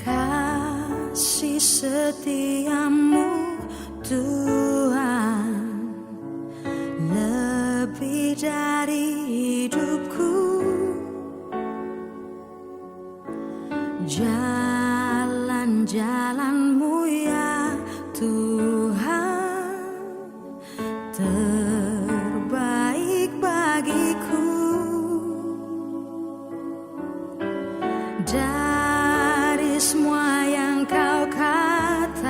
Kasih setiamu Tuhan lebih dari hidupku. Jalan-jalanmu ya Tuhan terbaik bagiku. Dari semua yang kau katakan,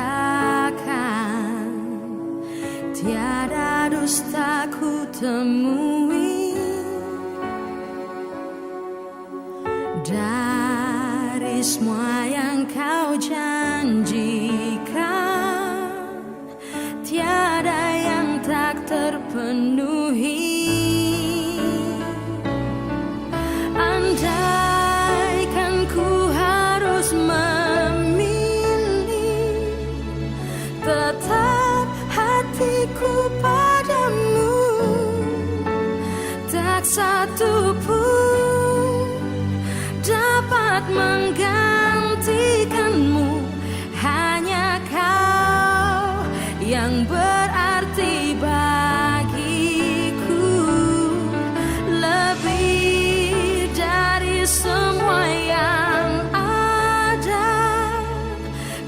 tiada dusta ku temui. Dari semua yang kau janjikan, tiada yang tak terpenuhi. Andaikan ku harus memilih, tetap hatiku padamu, tak satu pun dapat menggantikanmu. Hanya kau yang berarti bagiku, lebih dari semua yang ada.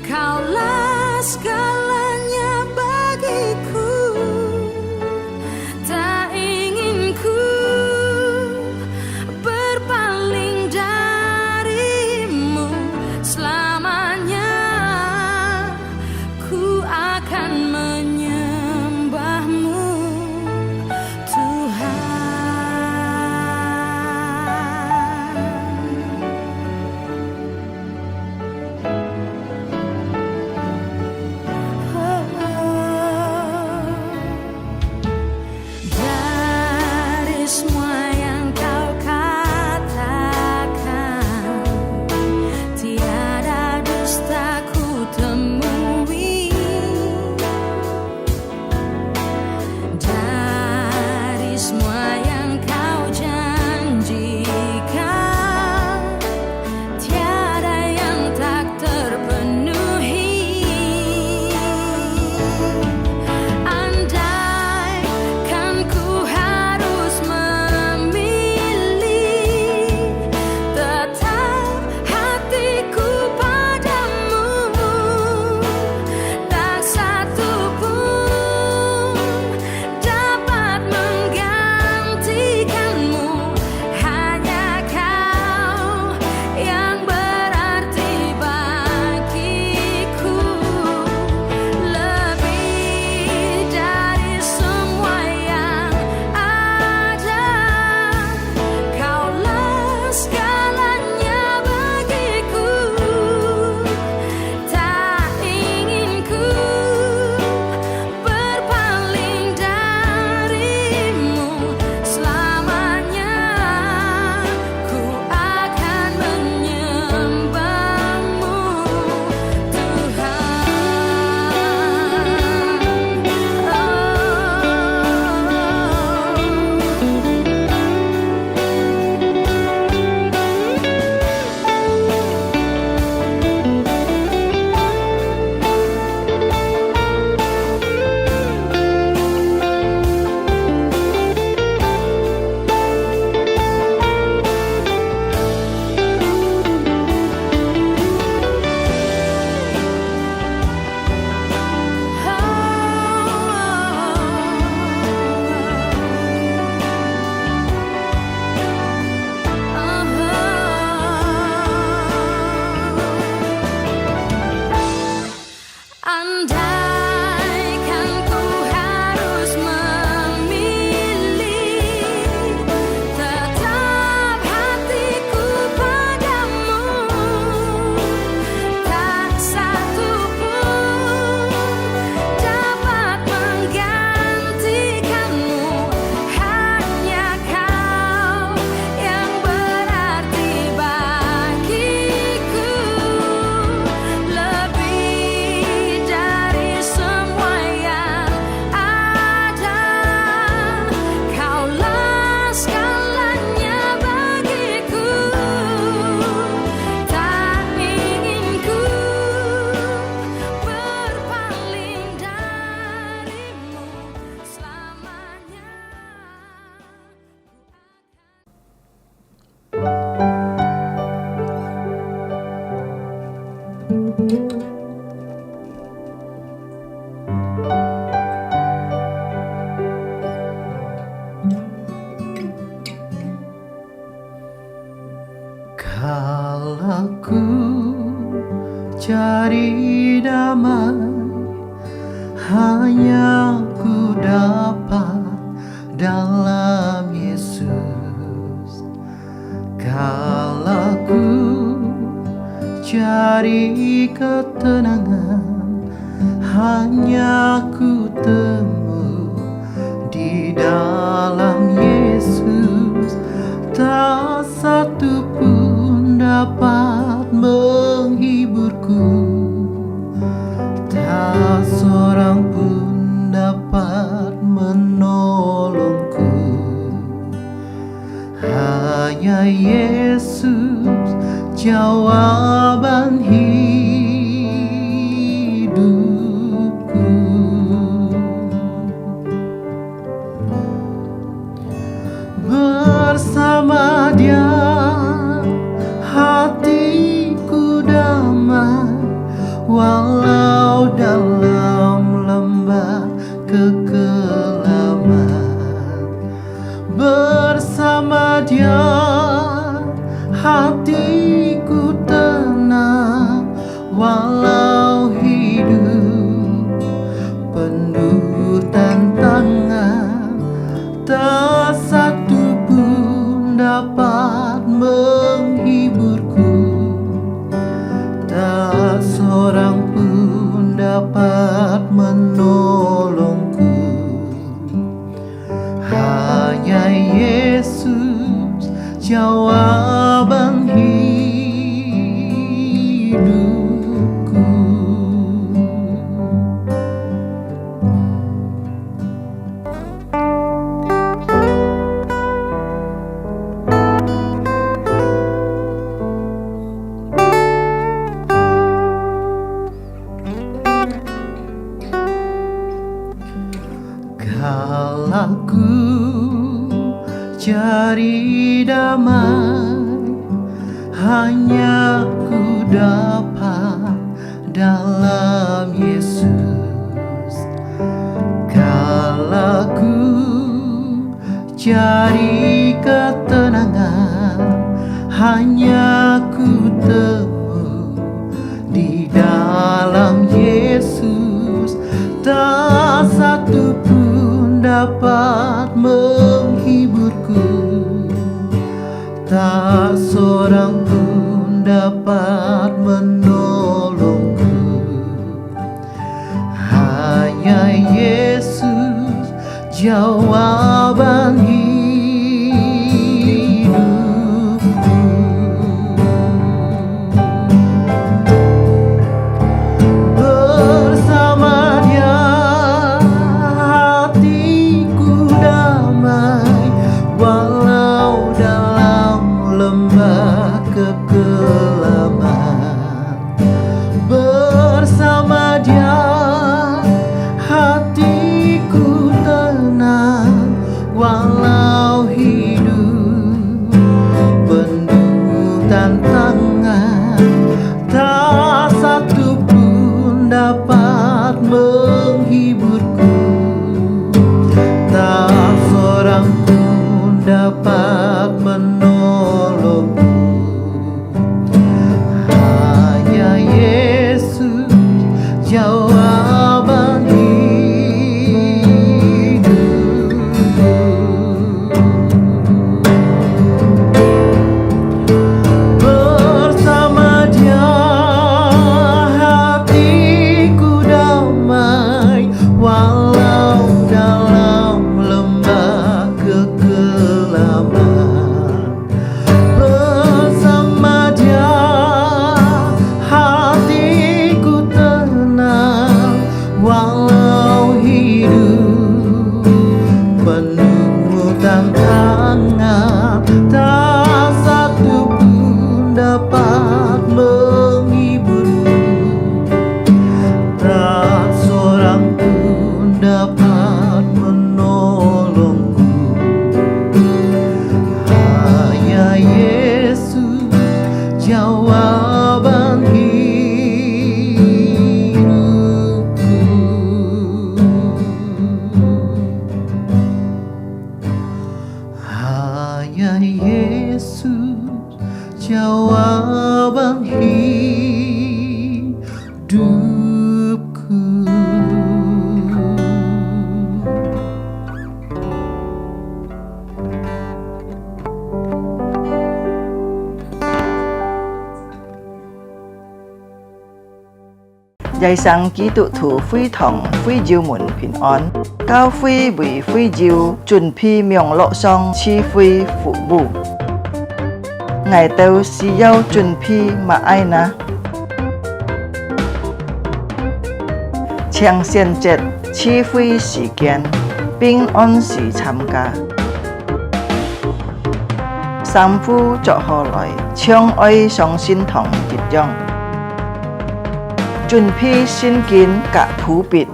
Kaulah segalanya bagiku, tak ingin ku berpaling darimu. Kalau ku cari damai, hanya ku dapat dalam Yesus. Kalau ku cari ketenangan, hanya ku temu di dalam Yesus. Tak satu pun dapat menghiburku, tak seorang pun dapat menolongku. Hanya Yesus jawaban hidupku. Bersama Dia hatiku damai, walau dalam lembah kekelaman. Bersama Dia hatiku tenang, walau hidup penuh tantangan. Tak satu pun dapat menghiburku, tak seorang pun dapat menolongku. Hanya Yesus jawaban hidupku. Kalau ku cari damai, hanya ku dapat dalam Yesus. Kalau ku cari ketenangan, hanya ku temu di dalam Yesus. Tak satu pun dapat menghiburku, tak seorang pun dapat menolongku. Hanya Yesus jawaban hidupku. Bersama Dia hatiku damai, walau dalam lembah kekelaman. Bersama Dia hatiku tenang, walau hidup penuh tantangan. Tak satu pun dapat menghiburku, tak seorang pun dapat menolongku. jawaban hidupku. Dạy sang ký tụ thủ phi thòng phi diêu mùn bình an cao phi vì phi diêu chuẩn phi miệng lộ song chi phi phụ bù ngày tàu xì dâu chuẩn phi mà ai na chàng xiên chết chi phi sĩ kiến bình an sĩ tham ca sang phu cho họ lại chương ơi song xin thòng dịch dòng chuẩn bị xin kiến cả thủ biệt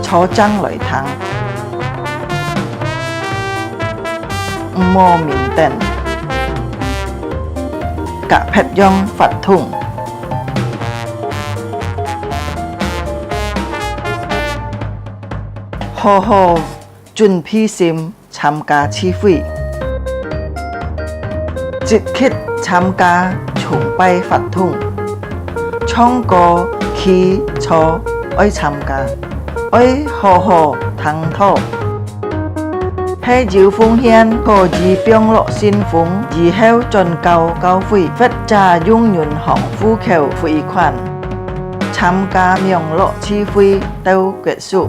cho trang lợi thắng mô mình tên cả phép dòng phạt thùng hồ hồ chuẩn bị sim tham gia chi phí dịch khít tham gia chung bay phạt thùng trong có khi cho ơi tham gia ơi hồ hồ thắng thọ hay chịu phong hiến có gì biếng lộ xin phúng gì heo tròn cao cao phi phết trà dung nhuận hỏng phu khều phi khoản tham gia miệng lộ chi phi tàu kết束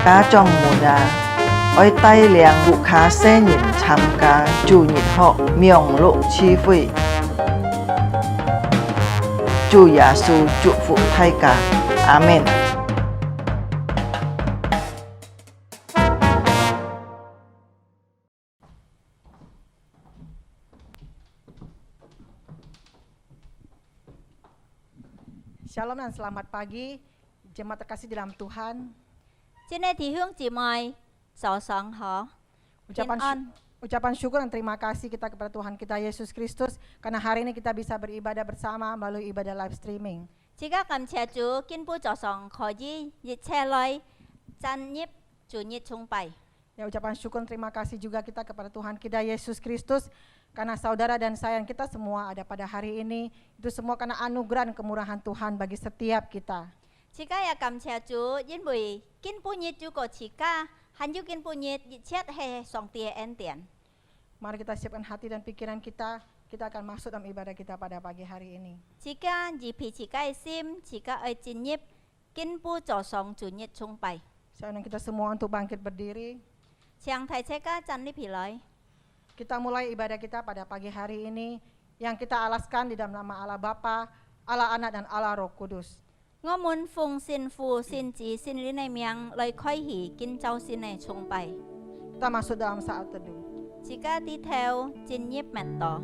cá trong mùa nhà ơi tay liang vụ khá xe nhìn tham gia chủ nhật họ miệng lộ chi phi Chúa Giêsu chúc phúc thay cả. Amen. Shalom dan selamat pagi, jemaat terkasih dalam Tuhan. 今天弟兄姊妹早上好，平安。 Ucapan syukur dan terima kasih kita kepada Tuhan kita Yesus Kristus karena hari ini kita bisa beribadah bersama melalui ibadah live streaming. 自家感謝主，今朝早上可以熱車來讚業主日崇拜。 Ya, ucapan syukur dan terima kasih juga kita kepada Tuhan kita Yesus Kristus karena saudara dan sayang kita semua ada pada hari ini. Itu semua karena anugerah dan kemurahan Tuhan bagi setiap kita. 自家也感謝主，因為今半日主個自家，還有今半日熱車係上帝嘅恩典。 Mari kita siapkan hati dan pikiran kita akan masuk dalam ibadah kita pada pagi hari ini. 自家預備自家嘅心，自家愛進入今朝早上主日崇拜。 Saya undang kita semua untuk bangkit berdiri. 請提自家站立起來。 Kita mulai ibadah kita pada pagi hari ini yang kita alaskan di dalam nama Allah Bapa, Allah Anak dan Allah Roh Kudus. 我們奉聖父、聖子、聖靈嘅名來開始今朝先嘅崇拜。 Kita masuk dalam saat teduh. 自家低頭進入默禱。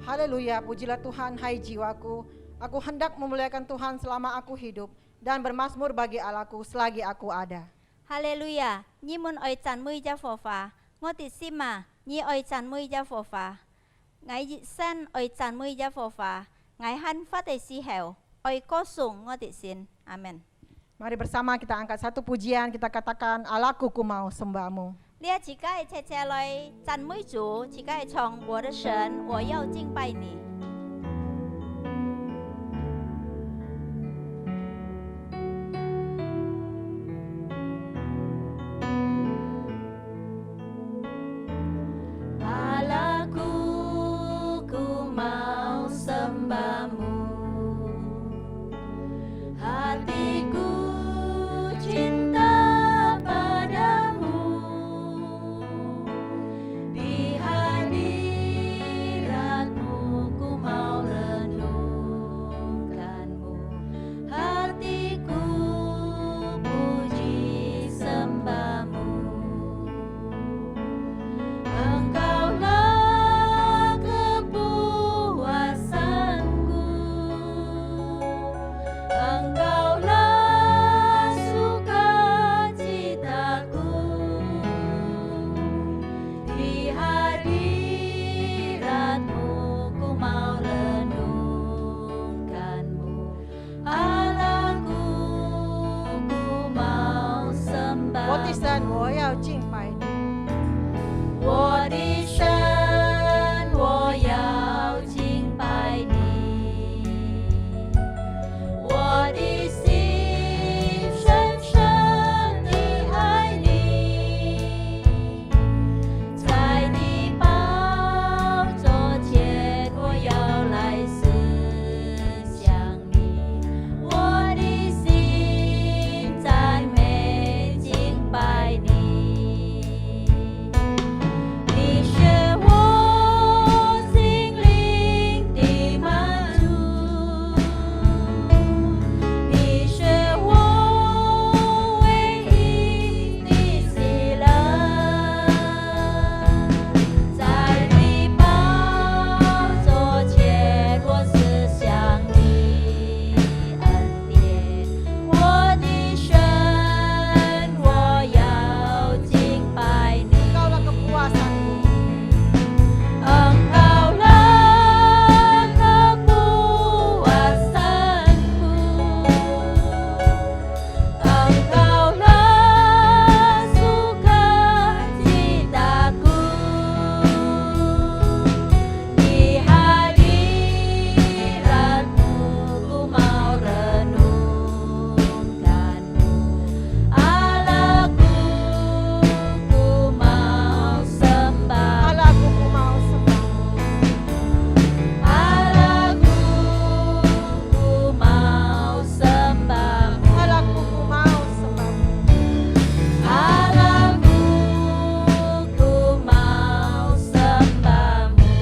Haleluya, pujilah Tuhan, hai jiwaku. Aku hendak memuliakan Tuhan selama aku hidup dan bermazmur bagi Allahku selagi aku ada. Hallelujah, nhi muốn ơi chăn mui cha phò phà, ngô tịt sim mà, nhi ơi chăn mui cha phò phà, ngài dị sen ơi chăn mui cha phò phà, ngài han phát đầy si heo, ơi có sung ngô tịt sin, amen. Mari bersama kita angkat satu pujian, kita katakan Allahku ku mau sembahmu. 列几个切切来赞美主，几个唱我的神，我要敬拜你。 Hatiku 的神，我要敬拜你。我的神，我要敬拜你，我的心深深地爱你，在你宝座前，我要来思想你，我的心赞美敬拜你。你是我心灵的满足，你是我唯一的喜乐，在你宝座前，我思想你恩典，我的神，我要敬拜你。 Engkaulah kepuasanku. Engkaulah kepuasanku, Engkaulah sukacitaku, di hadiratmu ku mau renungkanmu, Allahku ku mau sembah. Allahku, ku mau sembah. Allahku, ku mau sembahmu. Allahku, ku mau sembah. Allahku, ku mau sembahmu.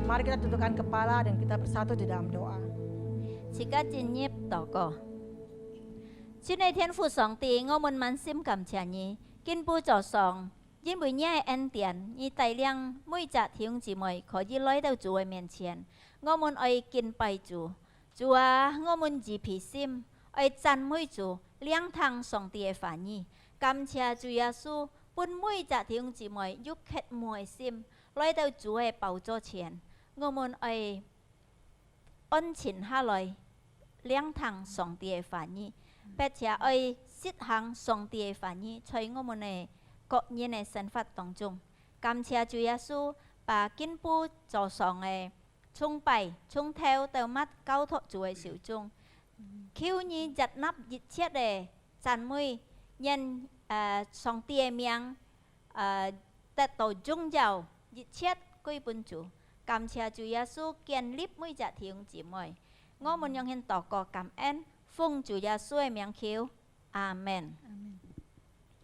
Mari kita tundukkan kepala dan kita bersatu di dalam doa. 请甲进入祷告。亲爱天父上帝，我們滿心感謝你，敬拜助上，因為你嘅恩典，你帶領每隻弟兄姊妹可以來到主嘅面前。我們愛敬拜主，主啊，我們自卑心，愛讚美主，兩堂上帝嘅歡意。感謝主耶穌，伴每隻弟兄姊妹喐渴慕嘅心，來到主嘅寶座前。我們愛安靜下來，兩堂上帝嘅歡意，並且愛實行上帝嘅歡意，在我們嘅個人嘅生活當中。感謝主耶穌，把肩部座上嘅崇拜，從頭到尾交託主嘅手中。求你接納一切嘅讚美，因上帝嘅名得到榮耀，一切歸本主。感謝主耶穌建立每隻弟兄姊妹，我們用獻禱告感恩，奉主耶穌嘅名求，阿門。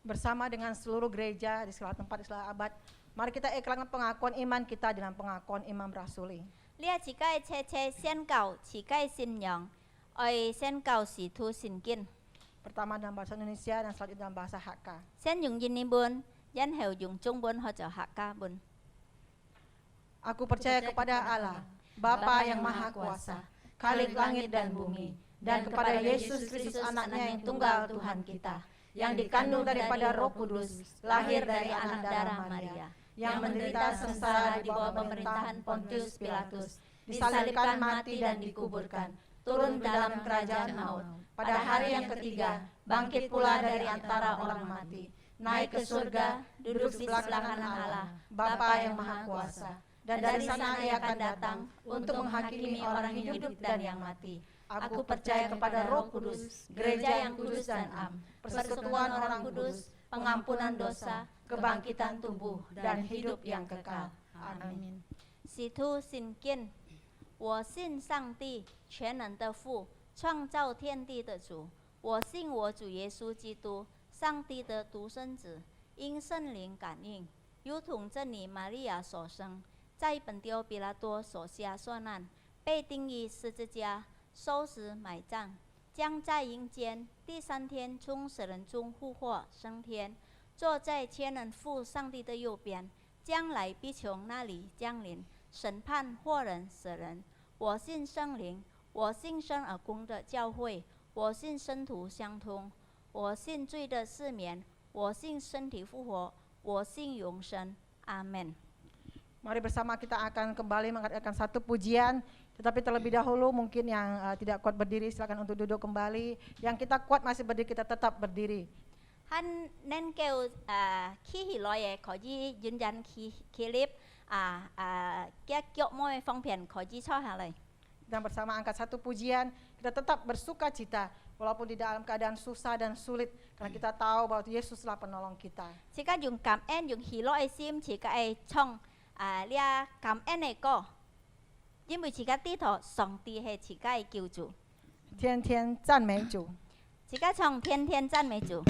Bersama dengan seluruh gereja di segala tempat di segala abad, mari kita iklankan pengakuan iman kita dengan pengakuan imam rasuli. 呢一次嘅車車宣告，次嘅信仰，愛宣告使徒信經， Pertama dalam bahasa Indonesia dan selanjutnya dalam bahasa Hakka. 先用印尼文，然後用中文或者客家文。 Aku percaya kepada Allah, Bapa yang Maha Kuasa, Khalik langit dan bumi, dan kepada Yesus Kristus anaknya yang tunggal Tuhan kita, yang dikandung daripada Roh Kudus, lahir dari anak darah Maria, yang menderita sengsara di bawah pemerintahan Pontius Pilatus, disalibkan, mati dan dikuburkan, turun ke dalam kerajaan maut. Pada hari yang ketiga, bangkit pula dari antara orang mati, naik ke surga, duduk di sebelah kanan Allah, Bapa yang Maha Kuasa. Dan dari sana ia akan datang untuk menghakimi orang yang hidup dan yang mati. Aku percaya kepada Roh Kudus, gereja yang kudus dan am, persekutuan orang kudus, pengampunan dosa, kebangkitan tubuh, dan hidup yang kekal. Amin. 使徒信經，我信上帝全能的父，創造天地的主。我信我主耶穌基督，上帝的獨生子，因聖靈感應，如同真理瑪利亞所生。 在本丟比拉多手下受難，被釘於十字架，受死埋葬，將在陰間，第三天從死人中復活升天，坐在天人父上帝的右邊，將來必從那裡降臨，審判活人死人。我信聖靈，我信生而公的教會，我信聖徒相通，我信罪的赦免，我信身體復活，我信永生。阿門。 Mari bersama kita akan kembali mengadakan satu pujian Tetapi terlebih dahulu mungkin yang tidak kuat berdiri silakan untuk duduk kembali. Yang kita kuat masih berdiri kita tetap berdiri. Han nên kêu khi hỉ loi có gìยืนยันkhi clip các kiểu môi phong phiền có gì cho hà lời. Dan bersama angkat satu pujian kita tetap bersuka cita walaupun di dalam keadaan susah dan sulit karena kita tahu bahwa Yesuslah penolong kita. Chỉ có dùng cảm ơn dùng hỉ loi sim chỉ có ai trong lia cảm ơn này có.因為自家啲頭上帝係自家嘅救主，天天讚美主。自家唱天天讚美主。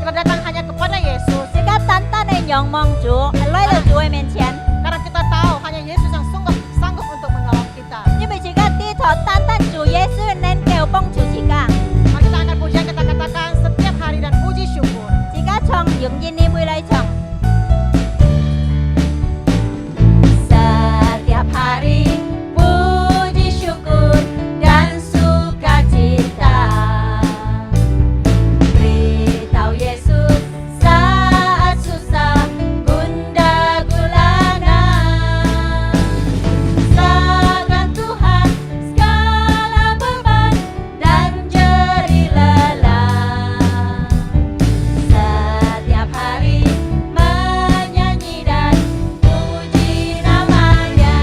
Kita datang hanya kepada Yesus. Karena kita tahu hanya Yesus yang sanggup untuk menolong kita. Mari kita angkat pujian, kita katakan setiap hari dan puji syukur. Setiap hari puji syukur dan sukacita. Beritahu Yesus saat susah gundah gulana. Serahkan Tuhan segala beban dan jerih lelah. Setiap hari menyanyi dan puji namanya.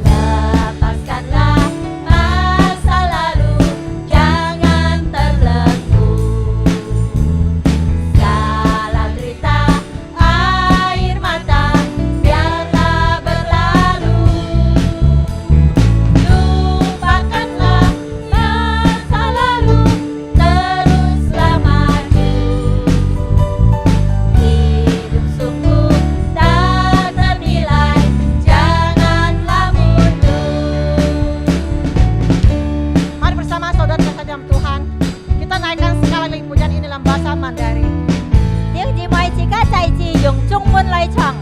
Lepaskanlah masa lalu, jangan terlenggu. Segala derita, air mata, biarlah berlalu. Lupakanlah masa lalu, teruslah maju. Hidup sungguh tak ternilai, janganlah mundur. Mari bersama saudara kita dalam Tuhan, kita naikkan sekali lagi pujian ini dalam bahasa Mandarin. 弟兄姊妹，自家祭祀用中文來唱。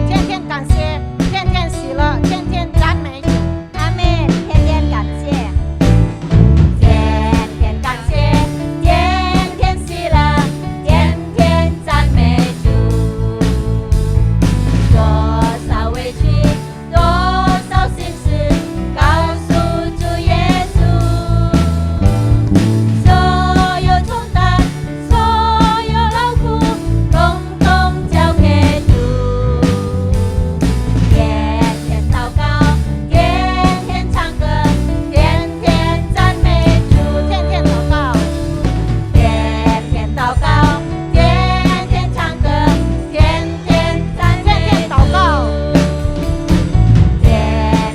天天感谢，天天喜乐，天天赞美主。阿門，天天感謝，天天感謝，天天喜樂，天天讚美主。多少委屈，多少心事，告訴主耶穌。所有重擔，所有勞苦，統統交給主。天天禱告，天天唱歌，天天讚美主。天天祷告，天天禱告，天天唱歌，天天讚美主。天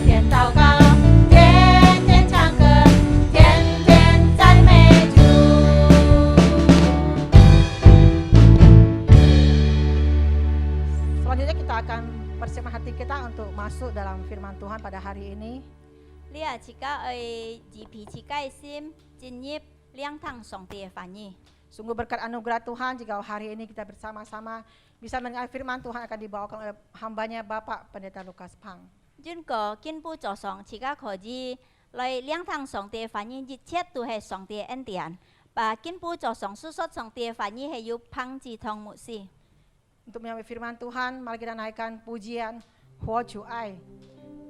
天祷告，天天禱告，天天唱歌，天天讚美主。 Selanjutnya kita akan persiapkan hati kita untuk masuk dalam firman Tuhan pada hari ini. 你啊，自家愛自皮自家的心進入兩趟上帝的話語。 Sungguh berkat anugerah Tuhan jika hari ini kita bersama-sama bisa mendengar firman Tuhan akan dibawakan oleh hambanya Bapak Pendeta Lukas Pang. 阮個進步做上，自家可以來兩趟上帝反映一切都係上帝恩典。把進步做上，述說上帝反映係要幫助同牧師。 Untuk menyambut firman Tuhan, mari kita naikkan pujian Hua Chu Ai.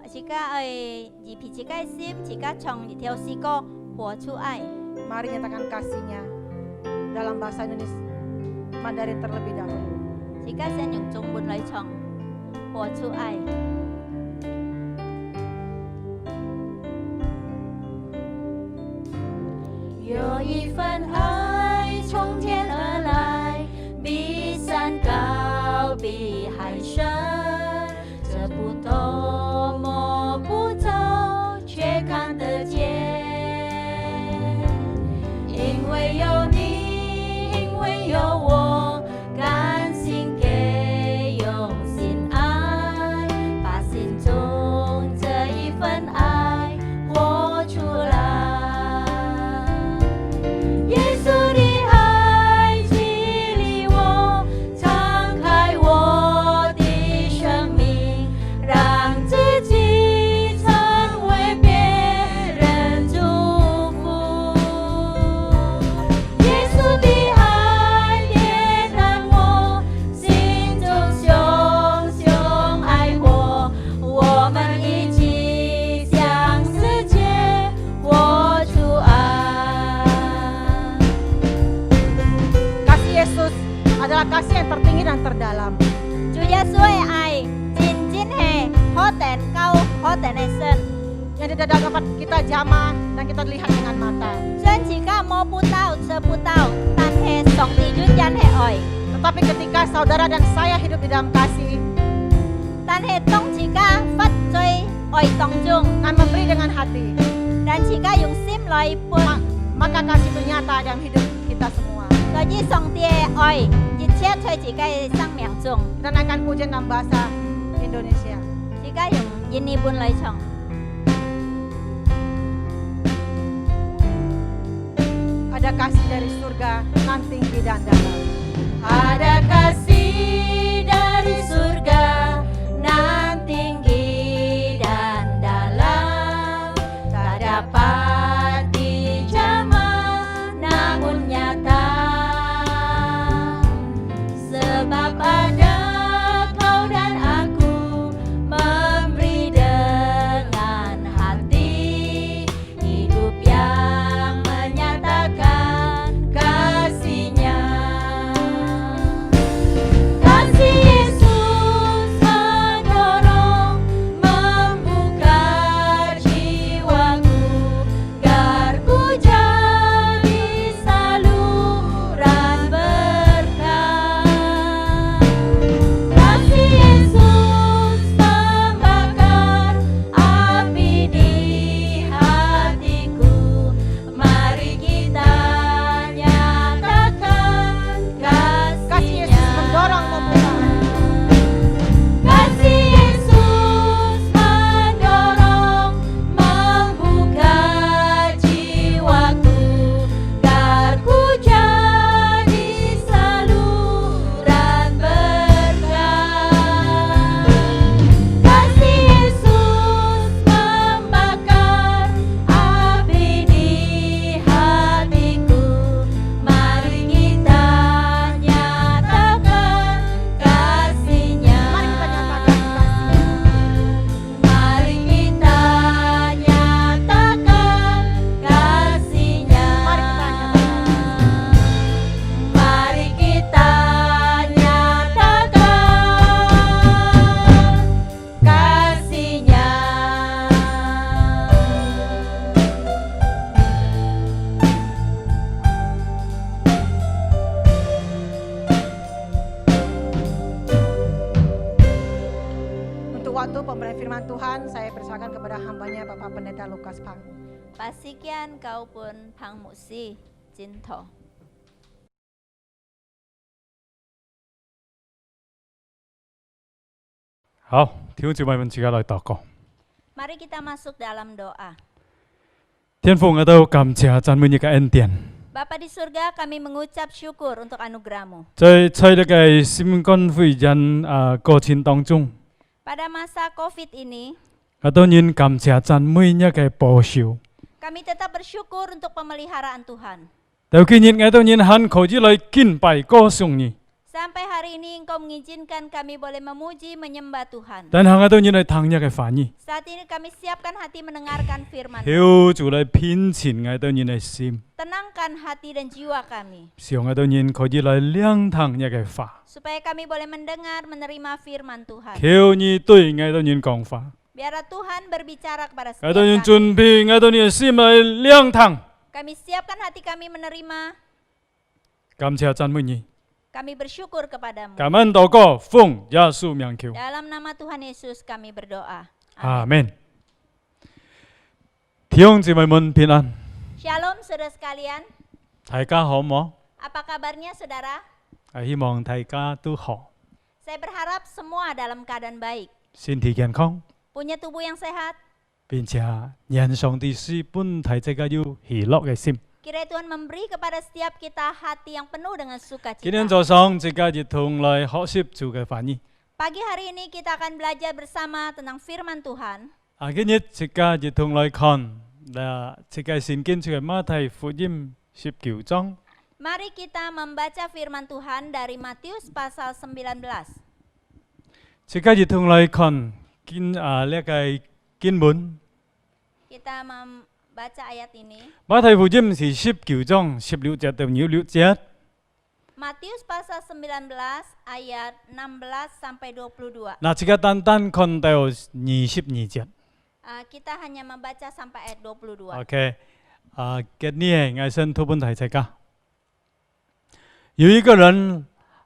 自家二皮自家心，自家唱一條詩歌，活出愛。 Mari nyatakan kasihnya dalam bahasa Indonesia Mandarin terlebih dahulu. 自家先用中文來唱，活出愛。 有一份爱从天而来，比山高，比海深，这不透摸不透，却看得见。因为有你，因为有我，甘心给，用心爱，把心中这一份爱活出来。 耶稣的爱激励我，敞开我的生命，让自己成为别人祝福。耶稣的爱点燃我心中熊熊爱火，我们一起向世界活出爱。 Kasih Yesus adalah kasih yang tertinggi dan terdalam. 主耶穌嘅愛，真係可定高，可定嘅深。 Yang tidak dapat kita jamah dan kita lihat dengan mata. 雖然自家摸不到、吃不到，但係上帝原因係愛。 Tetapi ketika saudara dan saya hidup di dalam kasih 但係當自家發在愛當中， dan memberi dengan hati, 讓自家用心來撥， maka kasih itu nyata dalam hidup kita semua. 所以上帝嘅愛一切在自家嘅生命中， Kita naikkan pujian dalam bahasa Indonesia. 自家用印尼文來唱。 Ada kasih dari surga nan tinggi dan dalam. Ada kasih dari surga nan tinggi dan dalam, tak dapat dijamah namun nyata. Sebab ada kau dan aku memberi dengan hati hidup yang menyatakan kasih-Nya. Kasih Yesus mendorong, membuka jiwaku, agar ku jadi saluran berkah. Kasih Yesus membakar api di hatiku, mari kita nyatakan Kasih Yesus mendorong membuka. Kasih Yesus mendorong, membuka jiwaku, agar ku jadi saluran berkah. Kasih Yesus membakar api di hatiku, mari kita nyatakan kasih-Nya. Mari kita nyatakan Mari kita nyatakan kasih-Nya. Mari kita nyatakan. Mari kita nyatakan kasih-Nya. Untuk waktu pemberian firman Tuhan, saya persilakan kepada hambanya Bapak Pendeta Lukas Pang. Pasikian kau pun pang musi cinta. 好，弟兄姊妹們，自己來禱告。 Mari kita masuk dalam doa. 天父，我都感謝讚美你嘅恩典， Bapa di surga, kami mengucap syukur untuk anugerah-Mu. 在这个新冠肺炎过程当中， Pada masa COVID ini, 我當然感謝讚美一個保守。 kami tetap bersyukur untuk pemeliharaan Tuhan. 但今日我當然很可以來敬拜歌頌你， Sampai hari ini Engkau mengizinkan kami boleh memuji, menyembah Tuhan. 但係我當然來聽一個翻譯， Saat ini kami siapkan hati mendengarkan firman. 求主來偏前我當然來心， Tenangkan hati dan jiwa kami, 讓我當然可以來聆聽一個話， supaya kami boleh mendengar, menerima firman Tuhan. 求你對我當然講話， Biarlah Tuhan berbicara kepada 我當然 setiap kami. 準備我當然心來聆聽， Kami siapkan hati kami menerima. 感謝讚美你， Kami bersyukur kepadamu. 感恩禱告，奉耶穌名求， Dalam nama Tuhan Yesus kami berdoa. 阿門。弟兄姊妹們平安， Shalom saudara sekalian. 大家好冇？ Apa kabarnya saudara? 希望大家都好， Saya berharap semua dalam keadaan baik. 身體健康， Punya tubuh yang sehat. 並且讓上帝是本體這個有喜樂嘅心。 Kiranya Tuhan memberi kepada setiap kita hati yang penuh dengan 今 sukacita. 天早上這個一同來學習主嘅翻譯。 Pagi hari ini kita akan belajar bersama tentang firman Tuhan. 今日這個一同來看，這個聖經出嘅馬太福音19章。 Mari kita membaca firman Tuhan dari Matius pasal 19. 這個一同來看呢個經文。 Kita membaca ayat ini. 馬太福音是19章16節到26節。 Matius pasal 19 ayat 16 sampai 22. 嗱，這個單單看到22節。 Kita hanya membaca sampai ayat 22. OK，今年我先讀本題這個。有一個人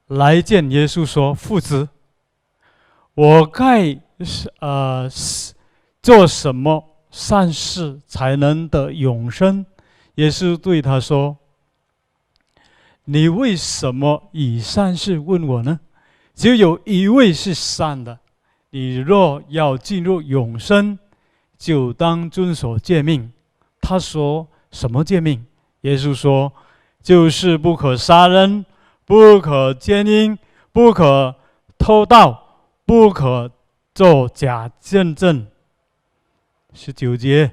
來見耶穌說：“夫子，我該做什麼善事才能得永生？”耶穌對他說：“你為什麼以善事問我呢？只有一位是善的。你若要進入永生，就當遵守誡命。”他說：“什麼誡命？”耶穌說：“就是不可殺人，不可奸淫，不可偷盜，不可作假見證。”19節，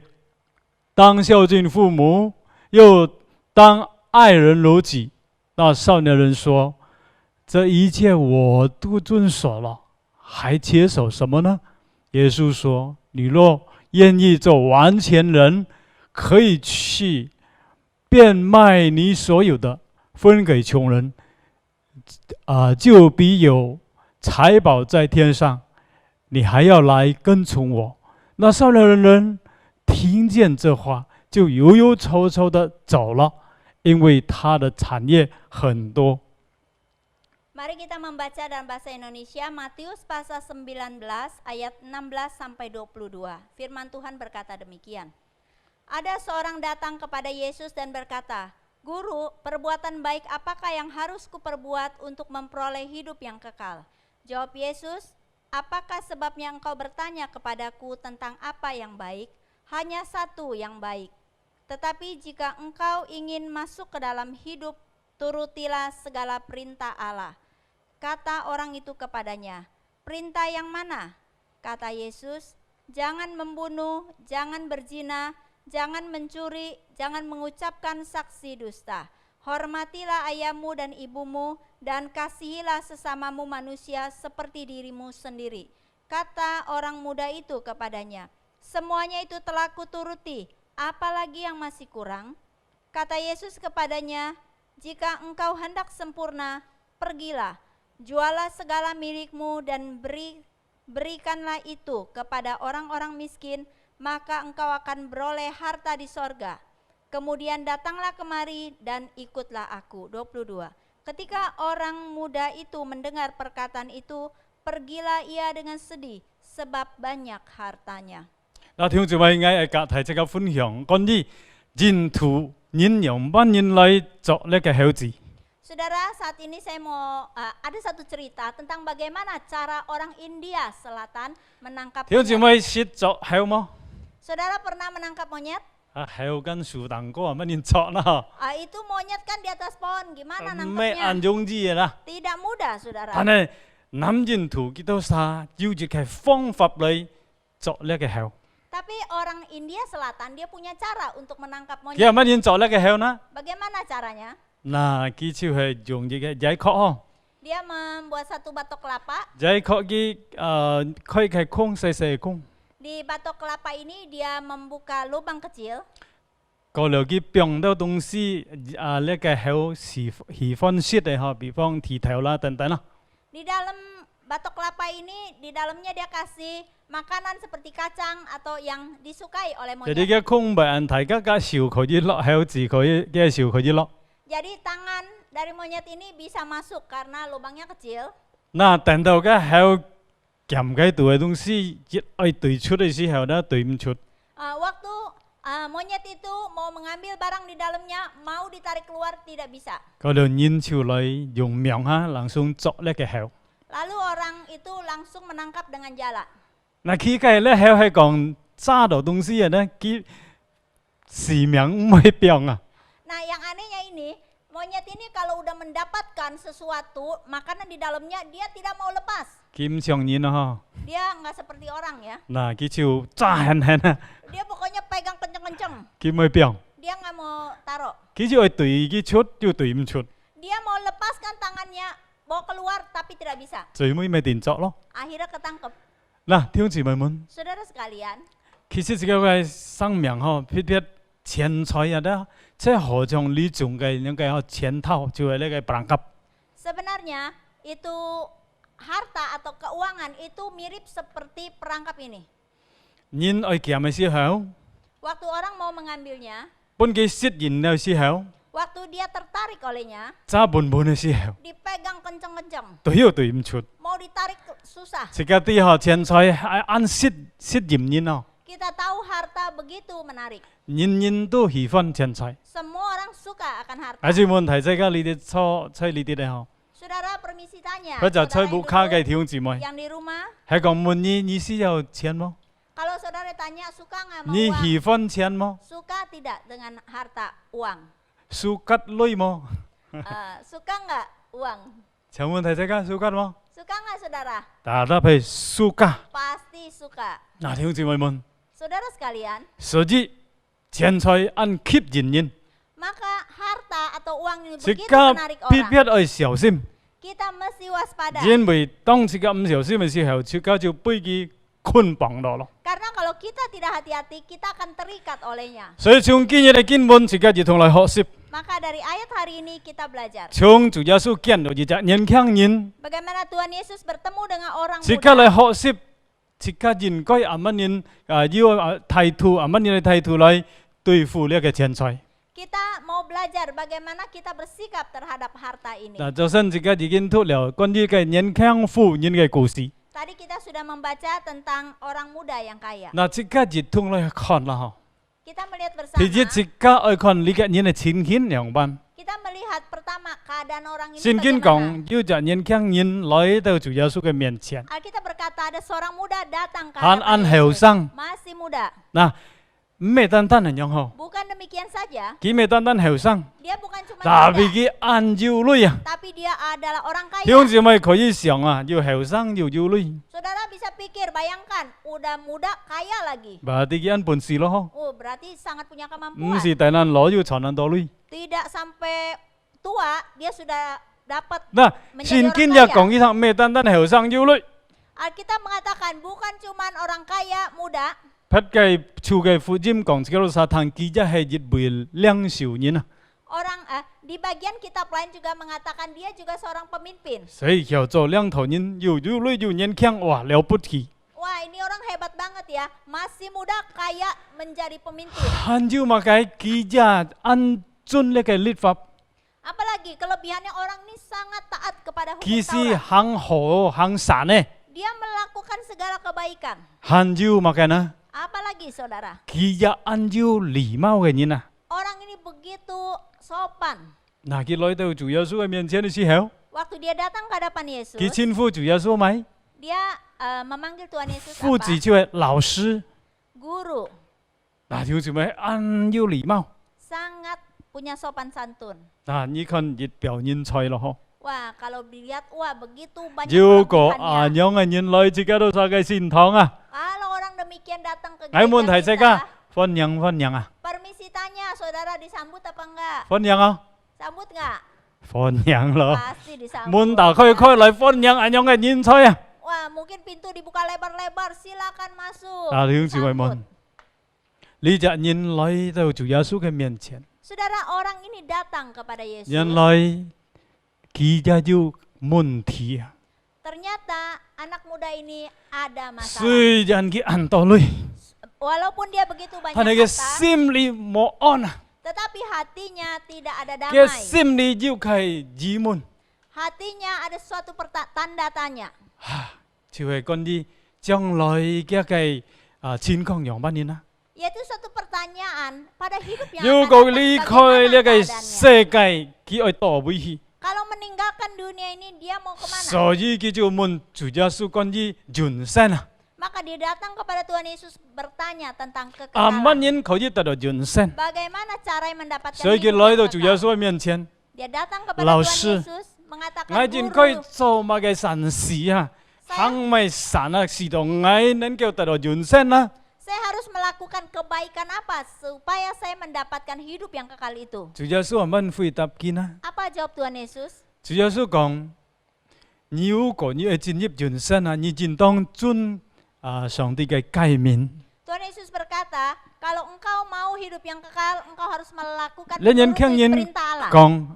當孝敬父母，又當愛人如己。那少年人說：“這一切我都遵守了，還缺少什麼呢？”耶穌說：“你若願意做完全人，可以去變賣你所有的，分給窮人，就必有財寶在天上。你還要來跟從我。”那少年人聽見這話，就憂憂愁愁的走了，因為他的產業很多。 Mari kita membaca dalam bahasa Indonesia Matius pasal 19 ayat 16 sampai 22. Firman Tuhan berkata demikian. Ada seorang datang kepada Yesus dan berkata, "Guru, perbuatan baik apakah yang harus kuperbuat untuk memperoleh hidup yang kekal?" Jawab Yesus, "Apakah sebabnya engkau bertanya kepadaku tentang apa yang baik? Hanya satu yang baik. Tetapi jika engkau ingin masuk ke dalam hidup, turutilah segala perintah Allah." Kata orang itu kepadanya, "Perintah yang mana?" Kata Yesus, "Jangan membunuh, jangan berzina, jangan mencuri, jangan mengucapkan saksi dusta. Hormatilah ayahmu dan ibumu, dan kasihilah sesamamu manusia seperti dirimu sendiri." Kata orang muda itu kepadanya, "Semuanya itu telah kuturuti, apalagi yang masih kurang?" Kata Yesus kepadanya, "Jika engkau hendak sempurna, pergilah, jualah segala milikmu dan berikanlah itu kepada orang-orang miskin, maka engkau akan beroleh harta di sorga. Kemudian datanglah kemari dan ikutlah aku." 22. Ketika orang muda itu mendengar perkataan itu, pergilah ia dengan sedih sebab banyak hartanya. 那聽住位我隔提這個分享，關於人圖人用班人來作呢個孝子。 Saudara, saat ini saya mau ada satu cerita tentang bagaimana cara orang India Selatan menangkap 聽住 monyet. 位識作孝麼？ Saudara pernah menangkap monyet? heo kan树当哥乜您作啦？ Itu monyet kan di atas pohon, gimana 咩 nangkepnya? 按容易啦？ Tidak mudah, saudara. 但係男人圖基督沙要住嘅方法嚟作呢個heo。 Tapi orang India Selatan dia punya cara untuk menangkap 佢 monyet. 係乜嘢作呢個heo呢？ Bagaimana caranya? 嗱，佢就係用呢個giải殼哦， Dia membuat satu batok kelapa. giải殼嘅開嘅空細細空， Di batok kelapa ini dia membuka lubang kecil. 過了佢變到東西呢個heo喜歡食嘅嗬，比方蹄頭啦等等啦。 Di dalam batok kelapa ini, di dalamnya dia kasih makanan seperti kacang atau yang disukai oleh 就呢 monyet. 個空白人大家嘅笑佢啲落heo字佢嘅笑佢啲落。 Jadi tangan dari monyet ini bisa masuk karena lubangnya kecil. 嗱，等到嘅heo撳嘅度嘅東西一愛對出嘅時候呢，對唔出。 Waktu monyet itu mau mengambil barang di dalamnya, mau ditarik keluar tidak bisa. 嗰度人潮嚟用命哈，langsung 作呢個heo。 Lalu orang itu langsung menangkap dengan jala. 嗱，佢嘅咧heo係講揸到東西嘅呢，佢時命唔會變啊。 Nah, yang anehnya ini, monyet ini kalau udah mendapatkan sesuatu, makanan di dalamnya dia tidak mau lepas. 佢唔像人啊， Dia nggak seperti orang ya. 嗱，佢就揸狠狠啊， Dia pokoknya pegang kenceng-kenceng. 佢唔會變， Dia nggak mau taruh. 佢就係對佢出就對唔出， Dia mau lepaskan tangannya, bawa keluar tapi tidak bisa. 最尾咪電作咯。 Akhirnya ketangkep. 嗱，弟兄姊妹們， Saudara sekalian, 其實自己嘅生命嗬，撇撇錢財啊咧，即係何種呢種嘅那個錢套，就係呢個perangkap。 sebenarnya itu harta atau keuangan itu mirip seperti perangkap ini. 人愛kiếm嘅時候， Waktu orang mau mengambilnya, 本佢識人嘅時候， waktu dia tertarik olehnya, 揸本本嘅時候， dipegang kenceng-kenceng. 對又對唔出。 Mau ditarik susah. 自家啲嗬錢財係按識嚴人哦， Kita tahu harta begitu menarik. 人人都喜歡錢財。 Semua orang suka akan harta. 還是問題，即係呢啲錯猜呢啲咧嗬， Saudara permisi tanya. 佢就 saudara 猜 yang 冇卡 duduk, 嘅弟兄姊妹， yang di rumah, 係講問你需要錢麼？ kalau saudara tanya suka nggak mau 你 uang? 喜歡錢麼？ Suka tidak dengan harta uang? 蘇吉女麼？ Suka nggak uang? 請問題即係蘇吉麼？ Suka nggak saudara? 答得係蘇吉。 Pasti suka. 嗱，弟兄姊妹們， Saudara sekalian, 所以錢財按吸引人， maka harta atau uang ini 即 begitu 刻 menarik 必 orang. 必要小心， Kita mesti waspada. 因為當自己唔小心嘅時候，即刻就被佢捆綁咗咯。 Karena kalau kita tidak hati-hati, kita akan terikat olehnya. 所以從今日嘅經文，自己就同嚟學習， Maka dari ayat hari ini kita belajar 從主耶穌見到一隻年輕人， bagaimana Tuhan Yesus bertemu dengan orang 即刻 muda. 嚟學習，即刻應該阿乜人要態度，阿乜人嘅態度嚟對付呢個錢財。 Kita mau belajar bagaimana kita bersikap terhadap harta ini. 嗱，早晨自己已經讀了關於嘅年輕婦人嘅故事， Tadi kita sudah membaca tentang orang muda yang kaya. 嗱，即刻就同嚟看啦嗬。 Kita melihat 第一 bersama. 即刻去看呢個人嘅情形兩班。 Kita melihat pertama keadaan orang ini 聖經 bagaimana. 講，要隻年輕人來到主耶穌嘅面前， Alkitab berkata ada seorang muda datang ke 還 hadapan 按後 Yesus. 生， Masih muda. 嗱，唔係單單係樣嗬， Bukan demikian saja. 佢唔係單單後生， Dia bukan cuma 但係 muda, 佢按要女啊。 tapi dia adalah orang 弟兄 kaya. 姊妹可以想啊，要後生要要女， Saudara bisa pikir, bayangkan, udah muda kaya lagi. berarti佢按本事咯， Oh, berarti sangat punya 唔 kemampuan. 是大難攞要才能多女。 Tidak sampai tua, dia sudah dapat 嗱， menjadi 聖經 orang 一 kaya. 講呢趟咩單單後生要女， Alkitab mengatakan bukan cuma orang kaya muda, 不計處嘅福音講，只有撒旦記一係熱為兩少年啊， orang di bagian kitab lain juga mengatakan dia juga seorang pemimpin. 所以叫做兩頭人又要女又年輕，哇了不起。 Wah, ini orang hebat banget ya, masih muda kaya menjadi pemimpin. 很少嘛計記一按遵呢個律法， Apalagi kelebihannya orang ini sangat taat kepada hukum 其實 Taurat. 行好行善呢， Dia melakukan segala kebaikan. 很少嘛計呢， Apalagi saudara, 記一按照禮貌嘅人啊。 orang ini begitu sopan. 嗱，佢來到主耶穌嘅面前嘅時候， Waktu dia datang ke hadapan Yesus, 佢稱呼主耶穌咪？ dia memanggil Tuhan Yesus 父 apa? 子就係老師。 Guru. 那弟兄姊妹，很有礼貌。 sangat punya sopan santun. 那你看熱表人才咯，嗬。 Wah, kalau dilihat, wah begitu banyak 如果 kelebihannya. 樣嘅人來自己都晒嘅善堂啊， Kalau orang demikian datang ke 喺門提 gereja 食 kita, 啊，歡迎啊， permisi tanya, saudara disambut apa enggak? 歡迎啊， Sambut enggak? 歡迎咯。 Pasti disambut. 門打開嚟歡迎樣嘅人才啊！ Wah, mungkin pintu dibuka lebar-lebar, silakan masuk. 啊，弟兄姊妹 Sambut. 們，呢隻人來到主耶穌嘅面前， Saudara, orang ini datang kepada Yesus. 原來佢家有問題啊， Ternyata anak muda ini ada masalah. 雖然佢很多累， Walaupun dia begitu 但 banyak 係佢 harta, 心裏冇安啊， tetapi hatinya tidak ada 佢 damai. 心裏要係疑問， Hatinya ada suatu tanda tanya. 就係關於將來嘅情況樣乜嘢啊？ Yaitu suatu pertanyaan pada hidup yang 如 akan 果 datang, 離開 bagaimana 呢個 keadaannya. 世界，佢愛到位去。 Kalau meninggalkan dunia ini, dia mau kemana? 所以佢就問主耶穌關於人生啊， Maka dia datang kepada Tuhan Yesus bertanya tentang 乜 kekekalan. 人可以得到人生？ Bagaimana cara mendapatkan 所以佢 hidup 來 yang 到主耶 kekal? 穌嘅面前， Dia datang kepada Lao Tuhan sư, Yesus mengatakan, 我應該 Guru, 做乜嘅善事啊？行咪善啊，使到我能夠得到人生啊？ saya harus melakukan kebaikan apa supaya saya mendapatkan hidup yang kekal itu? 主耶穌問回答佢啊， Apa jawab Tuhan Yesus? 主耶穌講：如果你要進入人生啊，你應當遵上帝嘅誡命。 Tuhan Yesus berkata, kalau engkau mau hidup yang kekal, engkau harus melakukan 你人聽 menuruti 人 perintah Allah. 講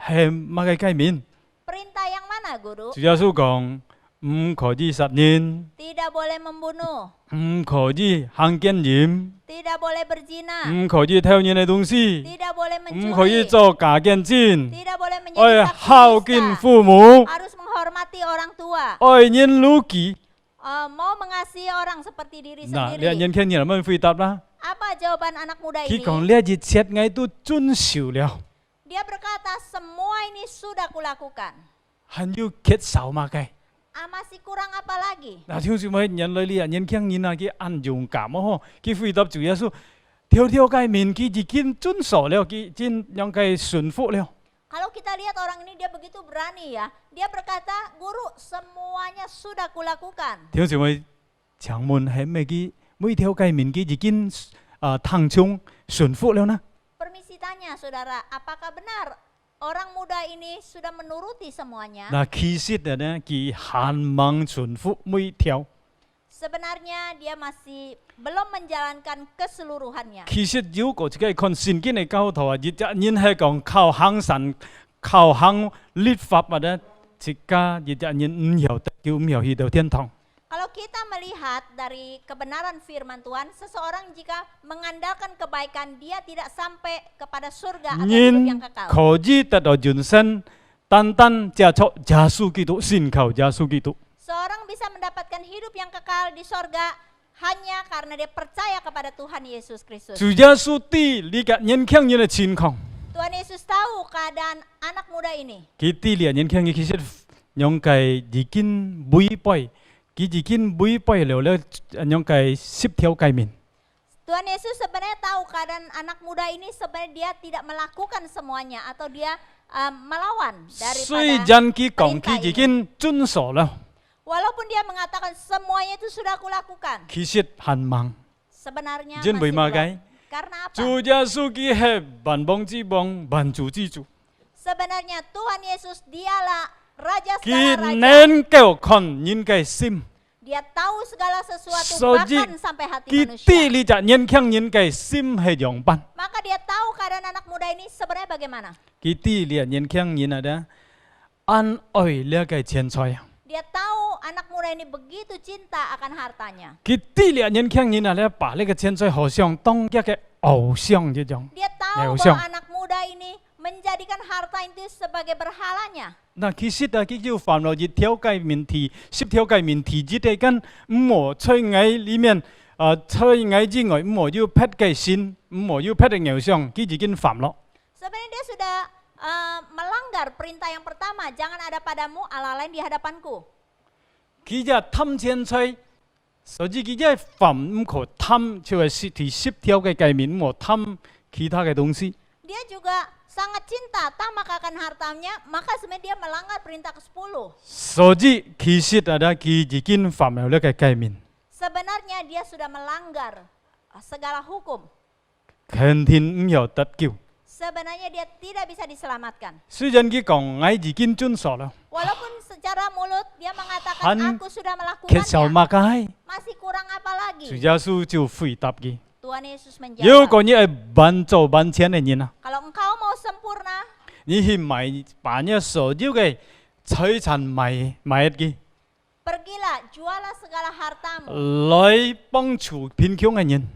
係乜嘅誡命？ Perintah yang mana, Guru? 主耶穌講唔可以殺人， Tidak boleh membunuh, 唔可以行奸淫， tidak boleh berzina, 唔可以偷人嘅東西， tidak boleh 唔可以 mencuri, 做假見證， tidak boleh 愛 menjadi 孝 saksi 敬 dusta, 父母， harus menghormati orang tua, 愛人如己。 mau mengasihi orang seperti diri 嗱，你 sendiri. 人聽人問回答啦。 Apa jawaban anak muda 佢 ini? 講呢一切我都遵守了， Dia berkata, semua ini sudah kulakukan. 還要缺少乜嘅？ Masih kurang apa lagi? 嗱，聽住咪人類呢人聽人啊，佢很勇敢啊！佢回答主耶穌，條誡命佢已經遵守了，佢已經讓佢順服了。 Kalau kita lihat orang ini dia begitu berani ya. Dia berkata, Guru semuanya sudah kulakukan. 聽住咪請問係咪佢每條誡命佢已經聽從順服了呢？ Permisi tanya saudara, apakah benar orang muda ini sudah menuruti semuanya? 嗱，其實呢，佢很忙順服每條。 Sebenarnya dia masih belum menjalankan keseluruhannya. 其實如果自己看聖經嘅教徒啊，日日係講靠行神、靠行律法或者自家日日唔曉得叫唔曉去到天堂。 Kalau kita melihat dari kebenaran firman Tuhan, seseorang jika mengandalkan kebaikan, dia tidak sampai kepada surga atau hidup yang 人 kekal. 可以得到人生，單單借助耶穌基督，信靠耶穌基督。 Seorang bisa mendapatkan hidup yang kekal di sorga hanya karena dia percaya kepada Tuhan Yesus Kristus. 主耶穌知呢個年輕人嘅情況， Tuhan Yesus tahu keadaan anak muda ini. 佢知呢個年輕人其實用計已經違背，佢已經違背了用計10條誡命。 Tuhan Yesus sebenarnya tahu keadaan anak muda ini sebenarnya dia tidak melakukan semuanya atau dia melawan 雖 daripada 然佢講 perintah 佢已 ini. 經遵守了， Walaupun dia mengatakan semuanya itu sudah kulakukan, 其實很忙。 sebenarnya 真 masih 為乜 belum. 解？ Karena apa? 主耶穌佢係萬邦之王、萬主之主， Sebenarnya Tuhan Yesus dialah Raja 佢 segala raja. 能夠看人嘅心， Dia tahu segala sesuatu Jadi, bahkan sampai hati 佢 manusia. 知呢隻年輕人嘅心係樣般， Maka dia tahu keadaan anak muda ini sebenarnya bagaimana. 佢知呢隻年輕人啊，安愛呢個錢財， Dia tahu anak muda ini begitu cinta akan hartanya. 佢知呢隻年輕人啊，把呢個錢財好像當一個偶像一樣。 Dia tahu Ya, bahwa anak muda ini menjadikan harta itu sebagai berhalanya. 嗱，其實啊，佢要犯了一條誡命題，10條誡命題之地跟唔可在愛裡面，在愛之外唔可要劈嘅sin，唔可要劈嘅偶像，佢已經犯了。 Sebenarnya dia sudah melanggar perintah yang pertama, jangan ada padamu Allah lain di hadapanku. 佢就貪錢財，所以佢一犯唔可貪，就係第10條嘅誡命，唔可貪其他嘅東西。 Dia juga sangat cinta tamak akan hartanya, maka sebenarnya dia melanggar perintah ke-10. 所以其實佢已經犯了呢個誡命， Sebenarnya dia sudah melanggar segala hukum. 肯定唔有得救。 Sebenarnya dia tidak bisa diselamatkan. 雖然佢講我已經遵守了， Walaupun secara mulut dia mengatakan Han aku sudah 缺少 melakukannya, 乜嘢？ masih kurang apa 主 lagi? 耶穌就回答佢： Tuhan Yesus 如 menjawab, 果你係萬做萬千嘅人啊， kalau engkau mau sempurna, 你去買把你所有嘅財產買佢， pergilah jualah segala hartamu, 來幫助貧窮嘅人，